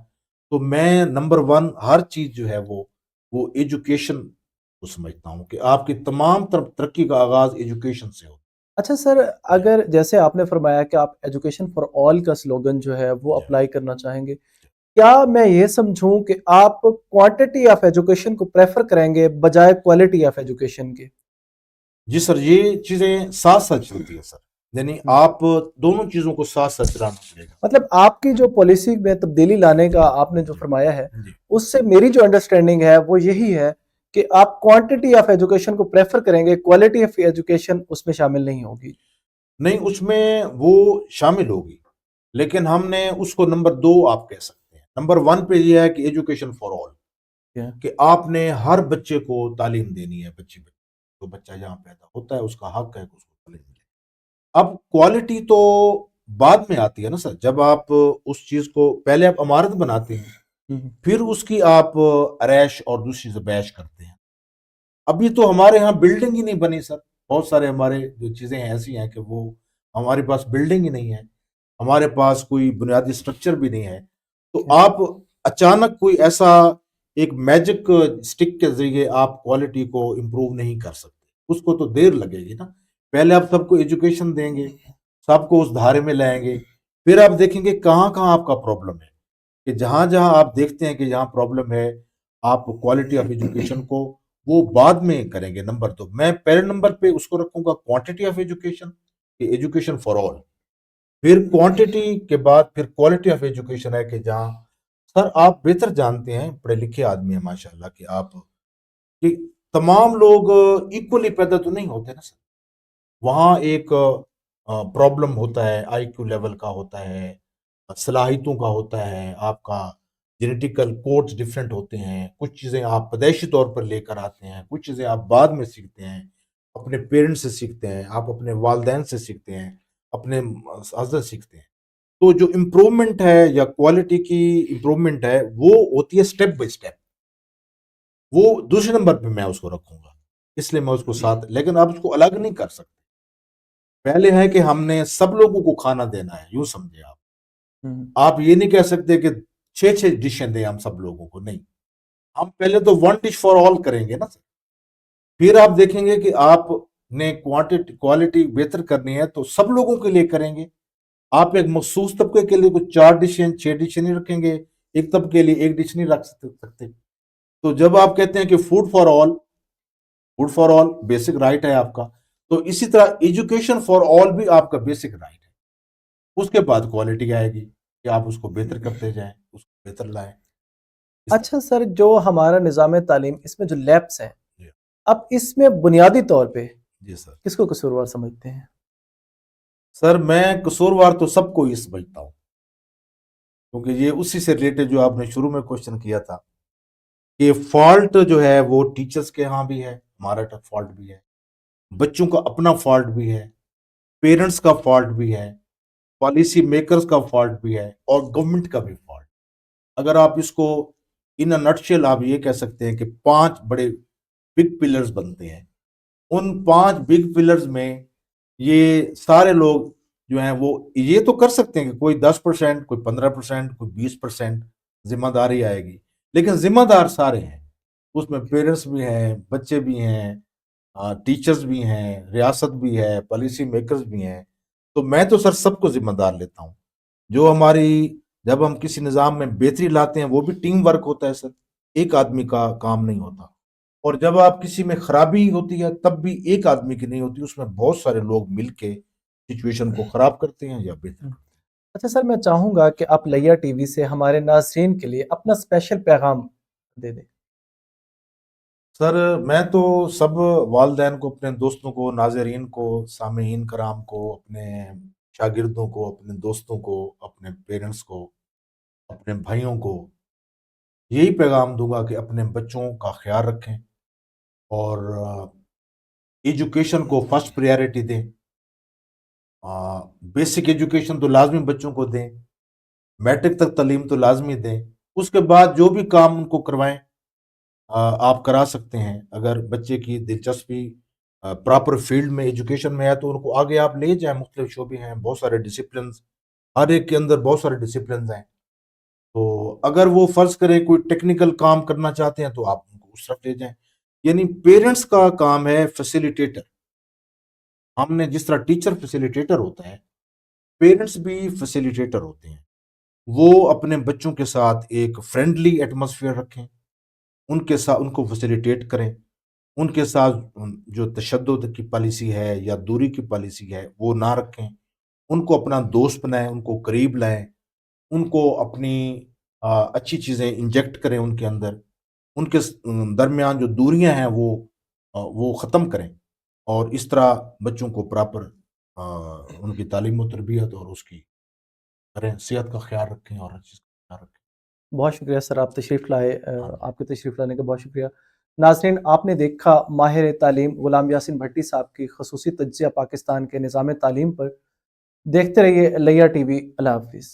تو میں نمبر 1 ہر چیز جو ہے وہ ایجوکیشن کو سمجھتا ہوں کہ آپ کی تمام ترقی کا آغاز ایجوکیشن سے ہو. اچھا سر، اگر جیسے آپ نے فرمایا کہ آپ ایجوکیشن فار آل کا سلوگن جو ہے وہ جی اپلائی کرنا چاہیں گے، کیا میں یہ سمجھوں کہ آپ کوانٹٹی آف ایجوکیشن کو پریفر کریں گے بجائے کوالٹی آف ایجوکیشن کے؟ جی سر، یہ چیزیں ساتھ ساتھ چلتی ہیں سر، یعنی آپ دونوں چیزوں کو ساتھ ساتھ چلانا پڑے گا. مطلب آپ کی جو پالیسی میں تبدیلی لانے کا آپ نے جو فرمایا ہے، جی اس سے میری جو انڈرسٹینڈنگ ہے وہ یہی ہے کہ آپ کوانٹٹی آف ایجوکیشن کو پریفر کریں گے، کوالٹی آف ایجوکیشن اس میں شامل نہیں ہوگی. نہیں، اس میں وہ شامل ہوگی، لیکن ہم نے اس کو نمبر 2 آپ کہہ سکتے ہیں. نمبر 1 پہ یہ ہے کہ ایجوکیشن فار آل، کہ آپ نے ہر بچے کو تعلیم دینی ہے. جو بچہ یہاں پیدا ہوتا ہے اس کا حق ہے کہ اس کو تعلیم ملے. اب کوالٹی تو بعد میں آتی ہے نا سر، جب آپ اس چیز کو پہلے آپ عمارت بناتے ہیں، پھر اس کی آپ عریش اور دوسری زبیش کرتے ہیں. ابھی تو ہمارے ہاں بلڈنگ ہی نہیں بنی سر. بہت سارے ہمارے جو چیزیں ایسی ہیں کہ وہ ہمارے پاس بلڈنگ ہی نہیں ہے، ہمارے پاس کوئی بنیادی سٹرکچر بھی نہیں ہے. تو آپ اچانک کوئی ایسا ایک میجک سٹک کے ذریعے آپ کوالٹی کو امپروو نہیں کر سکتے. اس کو تو دیر لگے گی نا. پہلے آپ سب کو ایجوکیشن دیں گے، سب کو اس دھارے میں لائیں گے، پھر آپ دیکھیں گے کہاں کہاں آپ کا پرابلم ہے. کہ جہاں جہاں آپ دیکھتے ہیں کہ یہاں پرابلم ہے، آپ کوالٹی آف ایجوکیشن کو وہ بعد میں کریں گے. نمبر 2 میں پہلے نمبر پہ اس کو رکھوں گا کوانٹٹی آف ایجوکیشن، کہ ایجوکیشن فار آل. پھر کوانٹٹی کے بعد پھر کوالٹی آف ایجوکیشن ہے کہ جہاں سر آپ بہتر جانتے ہیں، پڑھے لکھے آدمی ہیں ماشاءاللہ، کہ آپ کہ تمام لوگ ایکولی پیدا تو نہیں ہوتے نا سر. وہاں ایک پرابلم ہوتا ہے، آئی کیو لیول کا ہوتا ہے، صلاحیتوں کا ہوتا ہے، آپ کا جینیٹیکل کوڈز ڈفرینٹ ہوتے ہیں. کچھ چیزیں آپ پیدائشی طور پر لے کر آتے ہیں، کچھ چیزیں آپ بعد میں سیکھتے ہیں، اپنے پیرنٹس سے سیکھتے ہیں، آپ اپنے والدین سے سیکھتے ہیں، اپنے حضرت سیکھتے ہیں. تو جو امپروومنٹ ہے یا کوالٹی کی امپروومنٹ ہے وہ ہوتی ہے اسٹیپ بائی اسٹیپ. وہ دوسرے نمبر پہ میں اس کو رکھوں گا، اس لیے میں اس کو ساتھ، لیکن آپ اس کو الگ نہیں کر سکتے. پہلے ہے کہ ہم نے سب لوگوں کو کھانا دینا ہے، یوں سمجھے آپ. آپ یہ نہیں کہہ سکتے کہ 6 ڈشیں دیں ہم سب لوگوں کو، نہیں. ہم پہلے تو 1 ڈش فار آل کریں گے نا سر. پھر آپ دیکھیں گے کہ آپ نے کوالٹی بہتر کرنی ہے تو سب لوگوں کے لیے کریں گے. آپ ایک مخصوص طبقے کے لیے کچھ 4 ڈشیں 6 ڈشیں نہیں رکھیں گے، ایک طبقے کے لیے 1 ڈش نہیں رکھ سکتے. تو جب آپ کہتے ہیں کہ food for all basic right ہے آپ کا، تو اسی طرح ایجوکیشن فار آل بھی آپ کا بیسک رائٹ ہے. اس کے بعد کوالٹی آئے گی کہ آپ اس کو بہتر کرتے جائیں، اس کو بہتر لائیں. اچھا سر، جو ہمارا نظام تعلیم اس میں جو لیبس ہیں، جی اب اس میں بنیادی طور پہ جی سر. کس کو قصوروار سمجھتے ہیں؟ سر میں قصوروار تو سب کو ہی سمجھتا ہوں، کیونکہ یہ اسی سے ریلیٹڈ جو آپ نے شروع میں کوشچن کیا تھا کہ فالٹ جو ہے وہ ٹیچرز کے ہاں بھی ہے، ہمارا فالٹ بھی ہے، بچوں کا اپنا فالٹ بھی ہے، پیرنٹس کا فالٹ بھی ہے، پالیسی میکرز کا فالٹ بھی ہے، اور گورنمنٹ کا بھی فالٹ. اگر آپ اس کو ان نٹشل آپ یہ کہہ سکتے ہیں کہ 5 بڑے بگ پلرز بنتے ہیں. ان 5 بگ پلرز میں یہ سارے لوگ جو ہیں وہ یہ تو کر سکتے ہیں کہ کوئی 10%، کوئی 15%، کوئی 20% ذمہ داری آئے گی، لیکن ذمہ دار سارے ہیں. اس میں پیرنٹس بھی ہیں، بچے بھی ہیں، ٹیچرز بھی ہیں، ریاست بھی ہے، پالیسی میکرز بھی ہیں. تو میں تو سر سب کو ذمہ دار لیتا ہوں. جو جب ہم کسی نظام میں بہتری لاتے ہیں وہ بھی ٹیم ورک ہوتا ہے سر، ایک آدمی کا کام نہیں ہوتا. اور جب آپ کسی میں خرابی ہوتی ہے تب بھی ایک آدمی کی نہیں ہوتی، اس میں بہت سارے لوگ مل کے سچویشن کو خراب کرتے ہیں یا بہتر. اچھا سر، میں چاہوں گا کہ آپ لیا ٹی وی سے ہمارے ناظرین کے لیے اپنا اسپیشل پیغام دے دیں. سر میں تو سب والدین کو، اپنے دوستوں کو، ناظرین کو، سامعین کرام کو، اپنے شاگردوں کو، اپنے دوستوں کو، اپنے پیرنٹس کو، اپنے بھائیوں کو یہی پیغام دوں گا کہ اپنے بچوں کا خیال رکھیں اور ایجوکیشن کو فرسٹ پریارٹی دیں. بیسک ایجوکیشن تو لازمی بچوں کو دیں، میٹرک تک تعلیم تو لازمی دیں. اس کے بعد جو بھی کام ان کو کروائیں آپ کرا سکتے ہیں. اگر بچے کی دلچسپی پراپر فیلڈ میں ایجوکیشن میں ہے تو ان کو آگے آپ لے جائیں. مختلف شعبے ہیں، بہت سارے ڈسپلنز، ہر ایک کے اندر بہت سارے ڈسپلنز ہیں. تو اگر وہ فرض کریں کوئی ٹیکنیکل کام کرنا چاہتے ہیں تو آپ ان کو اس طرف لے جائیں. یعنی پیرنٹس کا کام ہے فیسیلیٹیٹر. ہم نے جس طرح ٹیچر فیسیلیٹیٹر ہوتا ہے، پیرنٹس بھی فیسیلیٹیٹر ہوتے ہیں. وہ اپنے بچوں کے ساتھ ایک فرینڈلی ایٹماسفیئر رکھیں، ان کے ساتھ ان کو فیسیلیٹیٹ کریں. ان کے ساتھ جو تشدد کی پالیسی ہے یا دوری کی پالیسی ہے وہ نہ رکھیں. ان کو اپنا دوست بنائیں، ان کو قریب لائیں، ان کو اپنی اچھی چیزیں انجیکٹ کریں ان کے اندر. ان کے درمیان جو دوریاں ہیں وہ ختم کریں، اور اس طرح بچوں کو پراپر ان کی تعلیم و تربیت اور اس کی کریں، صحت کا خیال رکھیں اور ہر چیز کا خیال رکھیں. بہت شکریہ سر، آپ تشریف لائے. آپ کے تشریف لانے کا بہت شکریہ. ناظرین، آپ نے دیکھا ماہر تعلیم غلام یاسین بھٹی صاحب کی خصوصی تجزیہ پاکستان کے نظام تعلیم پر. دیکھتے رہیے لیا ٹی وی. اللہ حافظ.